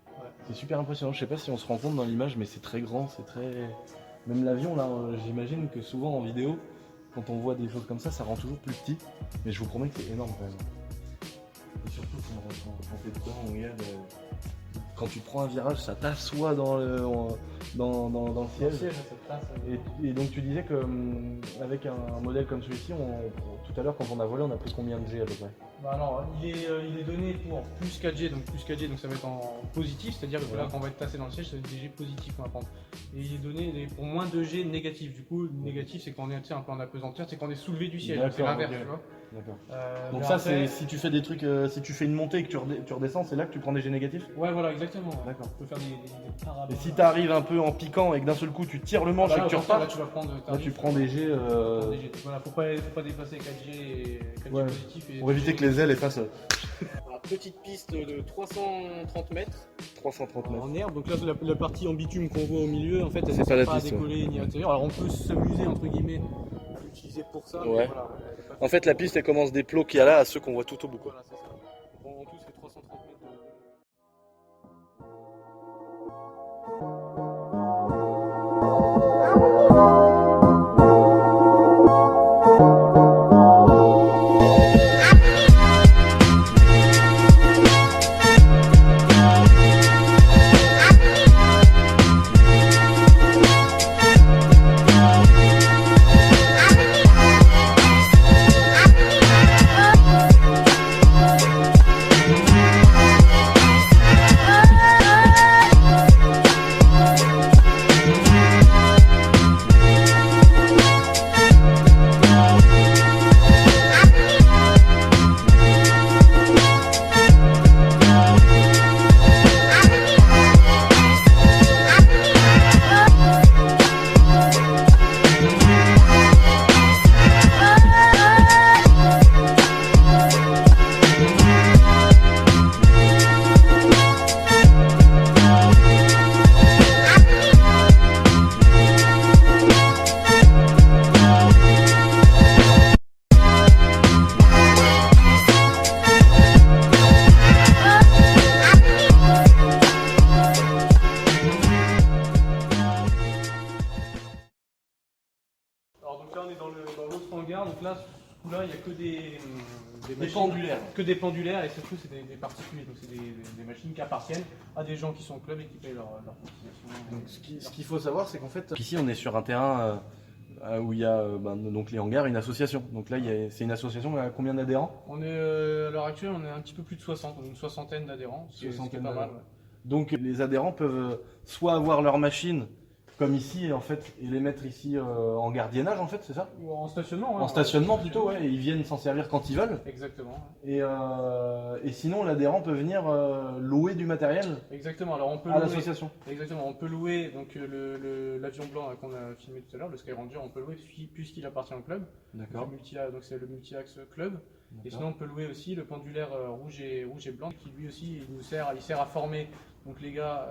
Ouais. C'est super impressionnant, je sais pas si on se rend compte dans l'image, mais c'est très grand, c'est très... Même l'avion, là, j'imagine que souvent en vidéo, quand on voit des choses comme ça rend toujours plus petit. Mais je vous promets que c'est énorme quand même. Et surtout quand t'es dedans, regarde, quand tu prends un virage, ça t'assoit dans le siège. Et donc tu disais que avec un modèle comme celui-ci, tout à l'heure quand on a volé, on a pris combien de G à peu près? Bah alors, il est donné pour plus 4G, donc ça va être en positif, c'est-à-dire que là, quand on va être tassé dans le siège, ça va être des G positifs qu'on va prendre. Et il est donné pour moins de G négatifs. Du coup, négatif, c'est quand on est un peu en apesanteur, c'est quand on est soulevé du siège, donc c'est D'accord, l'inverse, ok. tu vois. D'accord. Mais Donc ça, après- c'est si tu fais des trucs, si tu fais une montée et que tu redescends, c'est là que tu prends des G négatifs? Ouais, voilà, exactement. D'accord. On peut faire des paraboles. Et si t'arrives un peu en piquant et que d'un seul coup tu tires le manche Ah, et là, que tu au contraire, repars, là, tu vas prendre là tu prends des G Voilà, faut pas dépasser 4G et 4G Ouais. positif. Et pour éviter que les ailes effacent Voilà, petite piste de 330 mètres 330 mètres. en herbe. Donc là, c'est la partie en bitume qu'on voit au milieu, en fait, elle C'est ne pas la pas à piste, décoller ni à l'intérieur. Alors on peut s'amuser, entre guillemets, l'utiliser pour ça. Ouais. Mais voilà, elle est pas En fait, la piste elle commence des plots qu'il y a là à ceux qu'on voit tout au bout quoi. Voilà, c'est ça. En tout, c'est 330 mètres hangar, donc là, ce coup-là, il n'y a que des machines- pendulaires. Que des pendulaires, et surtout, c'est des particuliers. Donc, c'est des machines qui appartiennent à des gens qui sont au club et qui payent leur cotisation. Donc, ce qu'il faut savoir, c'est qu'en fait, ici, on est sur un terrain où il y a donc les hangars, une association. Donc là, c'est une association à combien d'adhérents? On est, à l'heure actuelle, on est un petit peu plus de 60, une soixantaine d'adhérents, ce qui est pas mal. d'adhérents. Ouais. Donc les adhérents peuvent soit avoir leur machine comme ici en fait et les mettre ici en gardiennage en fait, c'est ça? Ou en stationnement. En stationnement plutôt, ouais, et ils viennent s'en servir quand ils veulent. Exactement. Et sinon l'adhérent peut venir louer du matériel Exactement. Alors on peut à louer. l'association. Exactement. On peut louer donc l'avion blanc qu'on a filmé tout à l'heure, le Skyranger, on peut louer puisqu'il appartient au club. D'accord. Donc c'est le multi-axe club. Et sinon on peut louer aussi le pendulaire rouge et blanc qui lui aussi il sert à former. Donc les gars,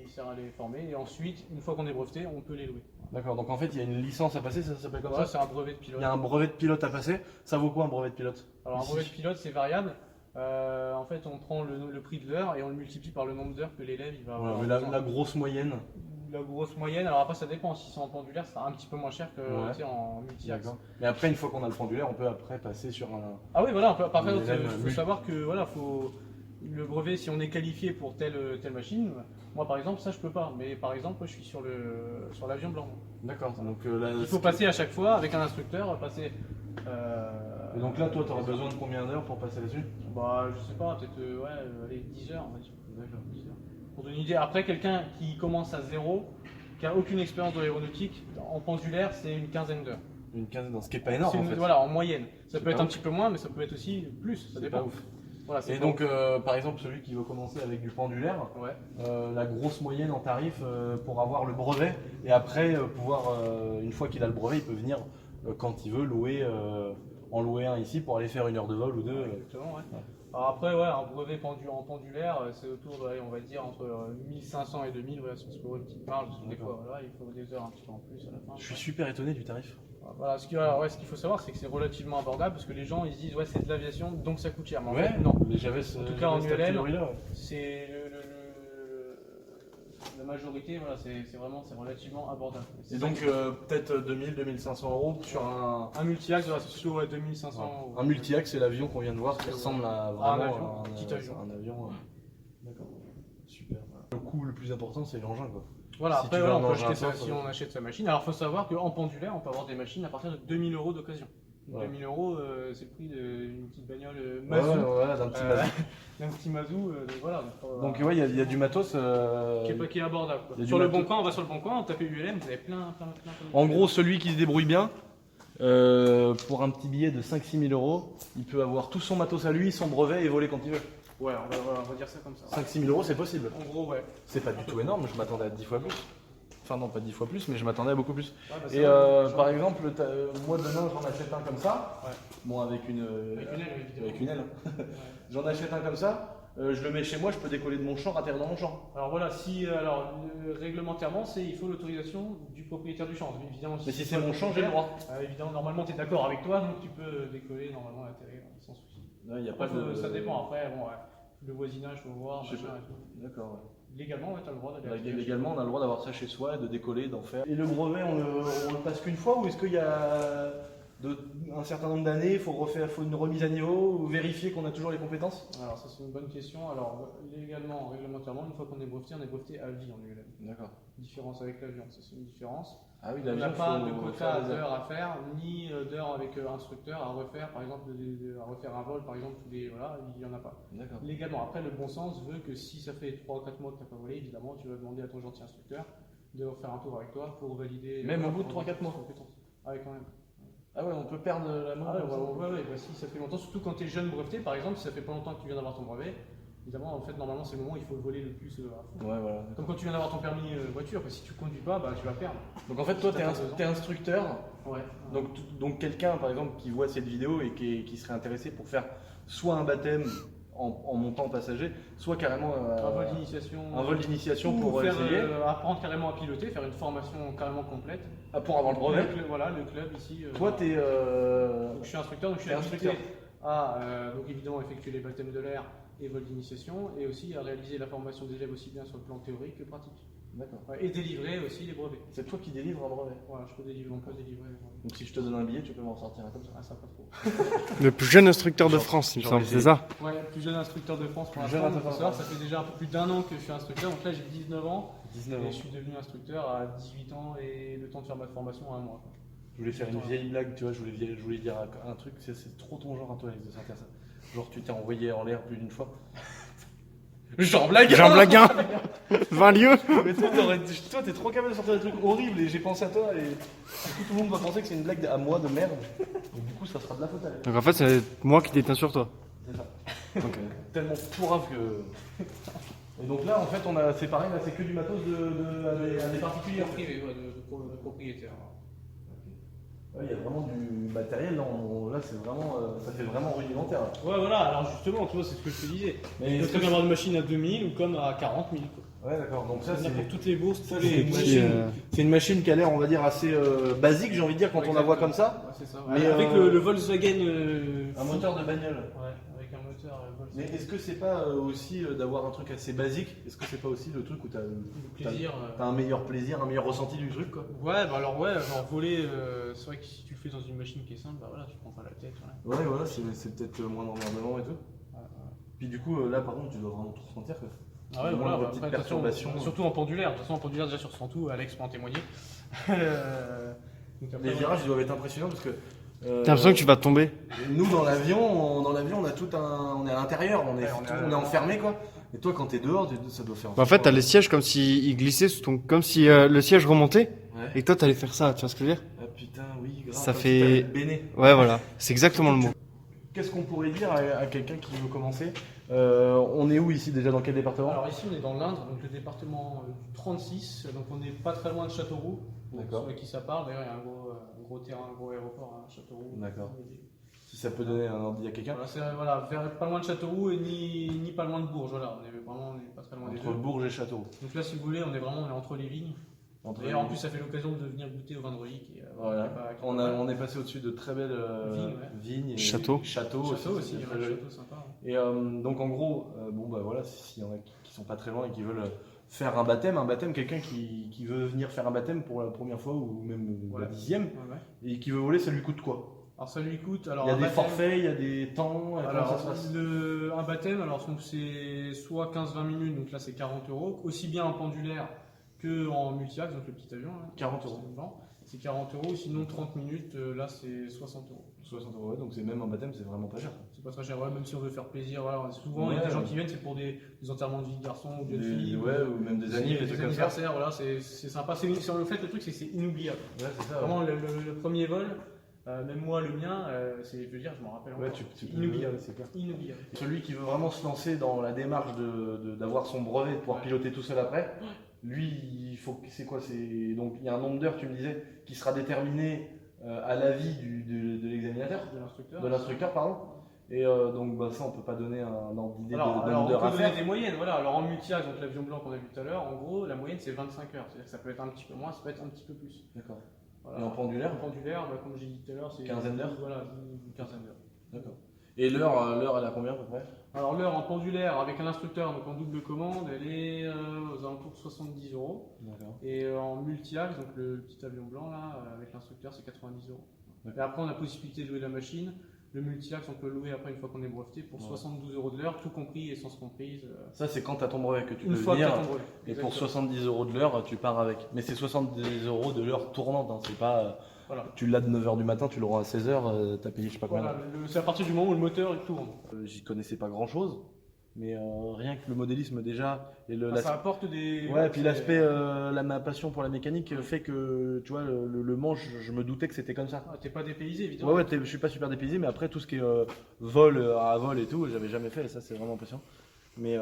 il sert à les former et ensuite une fois qu'on est breveté, on peut les louer. D'accord. Donc en fait il y a une licence à passer, ça s'appelle comme Ça ça? c'est un brevet de pilote. Il y a un brevet de pilote à passer. Ça vaut quoi un brevet de pilote? Alors un Ici. brevet de pilote c'est variable. En fait on prend le prix de l'heure et on le multiplie par le nombre d'heures que l'élève il va Voilà, avoir. mais la grosse moyenne. La grosse moyenne, alors après ça dépend, si c'est en pendulaire, ça sera un petit peu moins cher que Ouais. tu sais, en multi-axe. D'accord. Mais après une fois qu'on a le pendulaire, on peut après passer sur un. Ah oui, voilà, par contre, L'élève il faut multi- savoir que voilà, le brevet, si on est qualifié pour telle machine, moi par exemple, ça je peux pas, mais par exemple, moi, je suis sur l'avion blanc. D'accord. Donc Il faut passer à chaque fois avec un instructeur, passer. Et donc là, toi, tu auras besoin de combien d'heures pour passer là-dessus? Bah, je sais pas, peut-être allez, 10 heures, on va dire. D'accord. 10 heures. Pour donner une idée, après, quelqu'un qui commence à zéro, qui a aucune expérience de l'aéronautique, en pendulaire, c'est une quinzaine d'heures. Une quinzaine, ce qui est pas énorme C'est en fait. Voilà, en moyenne. Ça C'est peut pas être un ouf. petit peu moins, mais ça peut être aussi plus, ça C'est dépend. pas ouf. Voilà, c'est Et pas donc, par exemple, celui qui veut commencer avec du pendulaire, ouf. Ouais. la grosse moyenne en tarif pour avoir le brevet, et après pouvoir, une fois qu'il a le brevet, il peut venir quand il veut en louer un ici pour aller faire une heure de vol ou deux. Exactement, ouais. Alors après, ouais, un brevet en pendulaire, c'est autour de, allez, on va dire, entre 1500 et 2000, voilà, si on se fait une petite marge, parce que des fois, voilà, il faut des heures un petit peu en plus à la fin. Je suis super étonné du tarif. Voilà, ce qu'il faut savoir, c'est que c'est relativement abordable, parce que les gens, ils se disent, ouais, c'est de l'aviation, donc ça coûte cher. Mais en fait, non. mais j'avais En tout cas, en cette ULM, théorie-là, ouais. C'est la majorité, voilà, c'est relativement abordable. Et donc, peut-être 2000-2500 euros sur un. Un multi-axe, voilà, c'est plutôt 2500 euros. Un multi-axe, c'est l'avion qu'on vient de voir qui ressemble à vraiment un avion, à un petit avion. un avion. D'accord, super. Le coût le plus important, c'est l'engin, quoi. Voilà, Si après, tu voilà, veux on peut un engin acheter ça simple, si on achète sa machine. Alors, il faut savoir qu'en pendulaire, on peut avoir des machines à partir de 2000 euros d'occasion. Ouais. 2000 euros, c'est le prix d'une petite bagnole Ouais, Mazou. voilà, d'un petit Mazou. D'un petit Mazou, donc voilà. Donc, ouais, il y a du matos. qui est abordable. Quoi. il y a du Sur le matos. bon coin, on va sur le bon coin, on tape ULM, vous avez plein. En gros, celui qui se débrouille bien, pour un petit billet de 5-6 000 euros, il peut avoir tout son matos à lui, son brevet et voler quand il veut. Ouais, on va dire ça comme ça. 5-6 000 euros, c'est possible. En gros, ouais. C'est pas du tout énorme, je m'attendais à 10 fois plus. Enfin, non, pas 10 fois plus, mais je m'attendais à beaucoup plus. Ouais, bah, Et ça, par exemple, moi demain, j'en achète un comme ça. Ouais. Bon, avec une Avec une aile, évidemment. avec une aile. Ouais. J'en achète un comme ça. Je le mets chez moi, je peux décoller de mon champ, atterrir dans mon champ. Alors voilà, réglementairement, il faut l'autorisation du propriétaire du champ. Évidemment, Mais si c'est mon champ, j'ai le droit. Évidemment, normalement, tu es d'accord avec toi, donc tu peux décoller normalement et atterrir sans souci. Il y a Après, pas de. ça dépend. Après, bon, ouais, le voisinage, faut voir. Je sais machin pas. et tout. D'accord. Ouais. Légalement, ouais, tu as le droit d'aller. Légalement, on a le droit d'avoir ça chez soi, de décoller, d'en faire. Et le brevet, on le passe qu'une fois ou est-ce qu'il y a un certain nombre d'années, il faut une remise à niveau ou vérifier qu'on a toujours les compétences? Alors, ça, c'est une bonne question. Alors, légalement, réglementairement, une fois qu'on est breveté à vie en ULM. D'accord. Différence avec l'avion, ça, c'est une différence. Ah oui, On l'avion, n'a pas faut de quota faire des heures. d'heures à faire, ni d'heures avec instructeur à refaire, par exemple, à refaire un vol, par exemple, voilà, il n'y en a pas. D'accord. Légalement, après, le bon sens veut que si ça fait 3 ou 4 mois que tu n'as pas volé, évidemment, tu vas demander à ton gentil instructeur de refaire un tour avec toi pour valider. Même au bout de ton 3-4 mois. compétence. Ah oui, quand même. Ah ouais, on peut perdre la main. Ah ouais, comme ça. bah, si ça fait longtemps, surtout quand tu es jeune breveté, par exemple, si ça fait pas longtemps que tu viens d'avoir ton brevet, évidemment, en fait, normalement, c'est le moment où il faut le voler le plus à fond. Ouais, voilà. Comme quand tu viens d'avoir ton permis voiture, si tu conduis pas, bah, tu vas perdre. Donc en fait, toi, Si t'as pas 2 ans. t'es instructeur. Ouais. Donc quelqu'un, par exemple, qui voit cette vidéo et qui serait intéressé pour faire soit un baptême en montant passager, soit carrément Un vol d'initiation. un vol d'initiation Ou pour faire, essayer, apprendre carrément à piloter, faire une formation carrément complète. pour avoir le brevet. Voilà, le club ici. Toi, voilà. t'es. Donc, je suis instructeur, donc je suis t'es habilité instructeur. à donc évidemment effectuer les baptêmes de l'air et vol d'initiation, et aussi à réaliser la formation des élèves aussi bien sur le plan théorique que pratique. D'accord. Ouais, et délivrer aussi les brevets. C'est toi qui délivres un brevet. Voilà, je peux délivrer, on peut délivrer. Donc si je te donne un billet, tu peux m'en sortir un comme ça. Ah, ça pas trop. Le plus jeune instructeur de France, il me Genre semble, les- c'est ça? Ouais, plus jeune instructeur de France pour Plus jeune l'instant. instructeur. Ça fait déjà un peu plus d'1 an que je suis instructeur. Donc là, j'ai 19 ans. 19 Et ans. je suis devenu instructeur à 18 ans et le temps de faire ma formation à 1 mois. Quoi. Je voulais faire une vieille blague, tu vois, je voulais dire un truc, c'est trop ton genre à toi, Alex, de sortir ça. Genre tu t'es envoyé en l'air plus d'une fois. Jean Blague Jean Blaguin 20 lieues. Mais toi, t'es trop capable de sortir des trucs horribles et j'ai pensé à toi et du coup tout le monde va penser que c'est une blague à moi de merde. Et du coup ça sera de la faute à elle. Donc en fait, c'est moi qui déteins sur toi. C'est ça. Donc tellement pourrave que... Et donc là en fait c'est pareil, là c'est que du matos à des particuliers. Privé, ouais, de propriétaire. Ouais, il y a vraiment du matériel, là c'est vraiment, ça fait vraiment rudimentaire. Là. Ouais, voilà, alors justement, tu vois, c'est ce que je te disais. Mais Tu peux très bien avoir une machine à 2000 ou comme à 40 000. Quoi. Ouais d'accord, donc ça C'est c'est... pour toutes les bourses, tous C'est les une, petits, c'est une machine qui a l'air, on va dire, assez basique, j'ai envie de dire, quand on la voit comme ça. Ouais, c'est ça. Mais, avec le Volkswagen. Un moteur de bagnole. Ouais, avec un moteur Mais Volkswagen. est-ce que c'est pas aussi d'avoir un truc assez basique? Est-ce que c'est pas aussi le truc où t'as Le plaisir. t'as un meilleur plaisir, un meilleur ressenti du truc quoi? Ouais, bah alors ouais, genre voler, c'est vrai que si tu le fais dans une machine qui est simple, bah voilà, tu prends pas la tête. Voilà. Ouais, voilà, c'est peut-être moins d'emmerdement et tout. Puis du coup, là par contre, tu dois vraiment tout ressentir quoi. Ah ouais, Moins voilà, de bah, petites après, perturbations. surtout en pendulaire. De toute façon, en pendulaire, déjà sur 100 tout, Alex peut en témoigner. Donc après, Les virages ils doivent être impressionnants parce que. T'as l'impression que tu vas tomber. Nous dans l'avion, on a tout on est à l'intérieur, on est, Ouais, on est enfermé quoi. Et toi quand t'es dehors, ça doit faire. Bah, en fait, t'as les sièges comme s'ils glissaient sous ton... Comme si le siège remontait Ouais. et que toi t'allais faire ça, tu vois ce que je veux dire? Ah putain, oui, grave. Ça comme fait- si t'avais béné. Ouais, voilà, c'est exactement le mot. Qu'est-ce qu'on pourrait dire à quelqu'un qui veut commencer? On est où ici déjà? Dans quel département? Alors ici on est dans l'Indre, donc le département du 36, donc on n'est pas très loin de Châteauroux. D'accord. Ceux à qui ça parle, d'ailleurs il y a un gros terrain, un gros aéroport à Châteauroux. D'accord. Si ça peut donner un ordre à quelqu'un. Voilà, c'est pas loin de Châteauroux et ni pas loin de Bourges, voilà, on est pas très loin des Entre deux. Bourges et Châteauroux. Donc là si vous voulez, on est entre les vignes. D'ailleurs en plus ça fait l'occasion de venir goûter au vin de Reuilly qui est Voilà. qui est pas On est passé au-dessus de très belles vignes et Châteaux. Châteaux Château aussi, c'est il y a très un joli. château sympa. Et donc en gros, bon bah voilà, s'il y en a qui sont pas très loin et qui veulent faire un baptême, quelqu'un qui veut venir faire un baptême pour la première fois ou même Voilà. la 10e Ouais, ouais. et qui veut voler, ça lui coûte quoi? Alors ça lui coûte. Alors, Il y a un des baptême- forfaits, il y a des temps, comment Alors, ça se passe? un baptême, alors c'est soit 15-20 minutes, donc là c'est 40 €, aussi bien en pendulaire que en multi-axe, donc le petit avion. Là, 40 €. C'est 40 €, sinon 30 minutes, là c'est 60 €. 60 €, ouais, donc c'est même un baptême, c'est vraiment pas cher. C'est pas très cher, ouais, même si on veut faire plaisir. Voilà, souvent il y a Ouais, des gens ouais. qui viennent, c'est pour des enterrements de vie de garçon ou de jeune fille. Ouais, ou même des anniversaires, des trucs comme ça. anniversaires, voilà, c'est sympa. En fait, le truc c'est que c'est inoubliable. Ouais, c'est ça. Vraiment, le premier vol, même moi, le mien, je veux dire, je m'en rappelle Ouais, encore. tu C'est peux- inoubliable. ouais, c'est clair. Inoubliable. Celui qui veut vraiment se lancer dans la démarche d'avoir son brevet, de pouvoir Ouais. piloter tout seul après, lui, il faut c'est quoi? C'est donc il y a un nombre d'heures, tu me disais, qui sera déterminé à l'avis de l'examinateur, De l'instructeur. pardon. Et donc bah, ça, on peut pas donner un ordre d'idée de Alors, nombre on d'heures peut à donner faire. des moyennes, voilà. Alors en multi-axe, donc l'avion blanc qu'on a vu tout à l'heure, en gros, la moyenne c'est 25 heures. C'est-à-dire que ça peut être un petit peu moins, ça peut être un petit peu plus. D'accord. Voilà. Et en pendulaire? En pendulaire, bah, comme j'ai dit tout à l'heure, c'est Quinzaine d'heures. Voilà, une quinzaine d'heures. D'accord. Et l'heure, elle a combien à peu près? Alors l'heure en pendulaire avec un instructeur, donc en double commande, elle est aux alentours de 70 €. D'accord. Et en multi-axe, donc le petit avion blanc là, avec l'instructeur, c'est 90 €. D'accord. Et après, on a la possibilité de louer la machine. Le multi-axe, on peut le louer après une fois qu'on est breveté pour 72 € de l'heure, tout compris, essence comprise. Ça, c'est quand tu as ton brevet que tu Une peux fois que venir. t'as ton brevet. Et pour Exactement. 70 € de l'heure, tu pars avec. Mais c'est 70 € de l'heure tournante, hein. C'est pas. Voilà. Tu l'as de 9h du matin, tu l'auras à 16h, t'as payé je sais pas combien. Voilà, c'est à partir du moment où le moteur il tourne. J'y connaissais pas grand chose, mais rien que le modélisme déjà. Et Ça apporte des. ouais, et puis l'aspect, ma passion pour la mécanique fait que, tu vois, le Mans, je me doutais que c'était comme ça. Ah, t'es pas dépaysé évidemment. Ouais, je suis pas super dépaysé, mais après tout ce qui est vol à vol et tout, j'avais jamais fait, et ça c'est vraiment impressionnant. Mais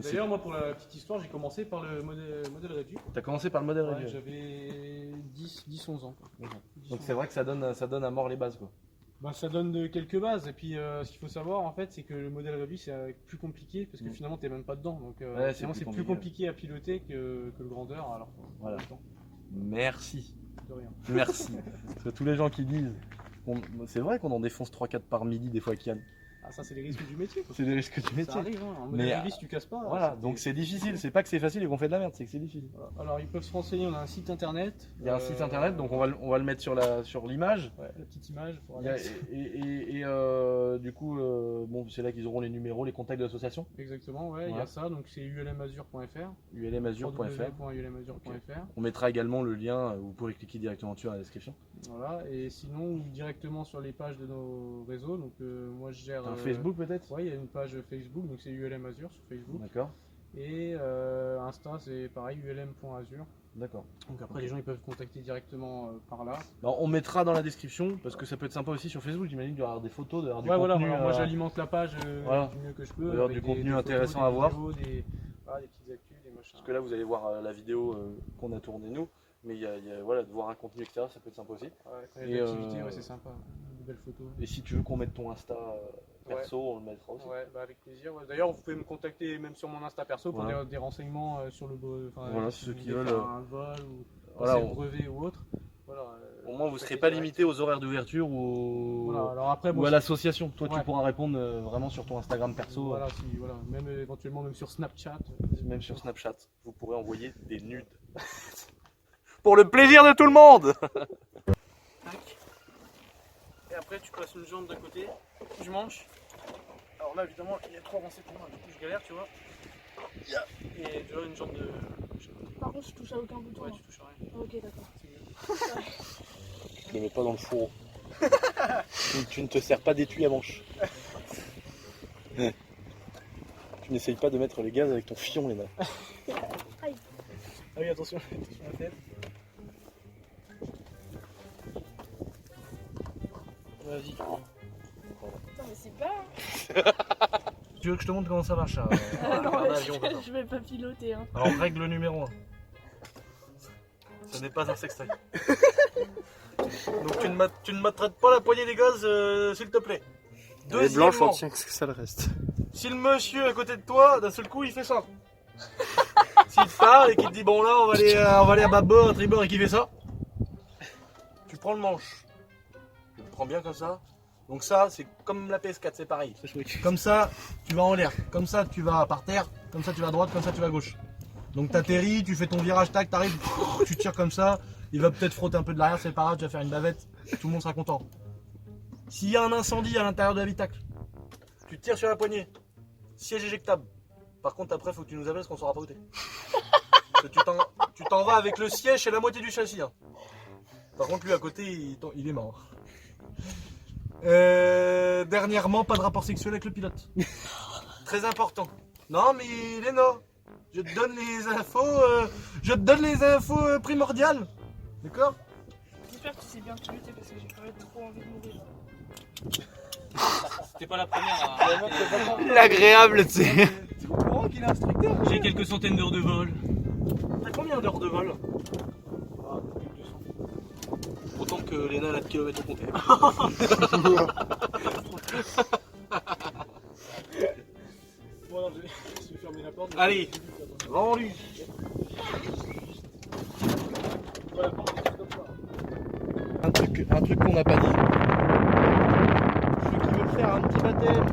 D'ailleurs, moi pour la petite histoire, j'ai commencé par le modèle réduit. t'as commencé par le modèle Ouais, réduit. j'avais 10-11 ans. Quoi. D'accord. 10, Donc 11 c'est vrai que ça donne à mort les bases quoi. Bah, ça donne quelques bases. Et puis ce qu'il faut savoir en fait, c'est que le modèle réduit c'est plus compliqué parce que finalement t'es même pas dedans. Donc Ouais, finalement c'est plus compliqué à piloter que le grandeur. Alors Voilà. en même temps, Merci. de rien. Merci. Parce que tous les gens qui disent. C'est vrai qu'on en défonce 3-4 par midi des fois, Kian. Ah, ça, c'est les risques du métier. Quoi. C'est des risques du Ça métier. arrive, hein. En Mais, modèle si tu casses pas. Voilà, donc c'est difficile. C'est pas que c'est facile et qu'on fait de la merde, c'est que c'est difficile. Voilà. Alors, ils peuvent se renseigner. On a un site internet. Il y a un site internet, donc on va le mettre sur l'image. Ouais, la petite image. Pour Il y a- Alex. du coup, bon, c'est là qu'ils auront les numéros, les contacts de l'association. Exactement, ouais, il y Voilà. a ça. Donc, c'est ulmazur.fr. ulmazur.fr. ulmazur.fr. On mettra également le lien, vous pourrez cliquer directement dessus dans la description. Voilà, et sinon directement sur les pages de nos réseaux. Donc moi je gère. Un Facebook peut-être. Ouais, il y a une page Facebook, donc c'est ULM Azur sur Facebook. D'accord, Et Insta c'est pareil, ulm.azur. d'accord. Donc après les gens ils peuvent contacter directement par là. Alors, on mettra dans la description parce que ça peut être sympa aussi sur Facebook. J'imagine qu'il y aura des photos, d'avoir du Ouais, voilà, contenu. alors moi j'alimente la page voilà. du mieux que je peux. D'ailleurs, avec du des- contenu des photos, intéressant des à voir. vidéos, des petites actus, des machins. Parce que là, vous allez voir la vidéo qu'on a tournée nous, mais voilà, de voir un contenu extérieur, ça peut être sympa aussi. Ouais, quand il y a Et, de l'activité, ouais, c'est sympa. De belles photos. Et si tu veux qu'on mette ton Insta perso, on le mettra aussi. Ouais, bah avec plaisir. Ouais. D'ailleurs, vous pouvez me contacter même sur mon Insta perso pour Voilà. des renseignements sur le Voilà, si ceux vous qui voulez veulent, faire un vol ou voilà, passer on- le brevet ou autre. Voilà, Au moins, vous ne serez contactez pas direct. limité aux horaires d'ouverture ou, Voilà, alors après, ou moi, à l'association. Toi, tu Ouais. pourras répondre vraiment sur ton Instagram perso, voilà, voilà, même éventuellement même sur Snapchat. même sur Snapchat. Vous pourrez envoyer des nudes. Pour le plaisir de tout le monde. Tac. Et après, tu passes une jambe d'un côté, je manche. Alors là, évidemment, il y a trop avancé pour moi, du coup, je galère, tu vois. Et tu vois, une jambe de. Par contre, je touche à aucun bouton. Ouais, tu touches à rien. Ok, d'accord. C'est mieux. Je ne mets pas dans le fourreau. tu ne te sers pas d'étui à manche. Tu n'essayes pas de mettre les gaz avec ton fion, Léna. Ah oui, attention, attention à la tête. Vas-y. Non, mais c'est pas. Tu veux que je te montre comment ça marche Non, mais je vais pas piloter. Hein. Alors, règle numéro 1. Ce n'est pas un sextoy. Donc tu ne maltraites pas la poignée des gaz, s'il te plaît. Les blanches, on Deuxièmement, tient que ça le reste. si le monsieur à côté de toi, d'un seul coup, il fait ça. S'il te parle et qu'il te dit bon là on va aller à bâbord, à tribord et qu'il fait ça, tu prends le manche. Tu le prends bien comme ça. Donc ça c'est comme la PS4, c'est pareil. Comme ça tu vas en l'air, comme ça tu vas par terre, comme ça tu vas à droite, comme ça tu vas à gauche. Donc t'atterris, tu fais ton virage, tac, t'arrives, tu tires comme ça, il va peut-être frotter un peu de l'arrière, c'est pas grave, tu vas faire une bavette, tout le monde sera content. S'il y a un incendie à l'intérieur de l'habitacle, tu tires sur la poignée, siège éjectable. Par contre après faut que tu nous appelles parce qu'on saura pas où t'es. Parce que tu t'en vas avec le siège et la moitié du châssis. Hein. Par contre lui à côté il est mort. Dernièrement, pas de rapport sexuel avec le pilote. Très important. Non mais Léna, je te donne les infos, primordiales. D'accord? J'espère que tu sais bien piloter parce que j'ai pas trop envie de mourir. C'était pas la première. L'agréable, tu sais. Tu au courant qu'il est instructeur? J'ai quelques centaines d'heures de vol. T'as combien d'heures de vol? Ah, plus de 200. Autant que Léna a de kilomètres au compter. Bon alors je vais fermer la porte. Allez, vendu. Un truc qu'on n'a pas dit. Ceux qui veulent faire un petit baptême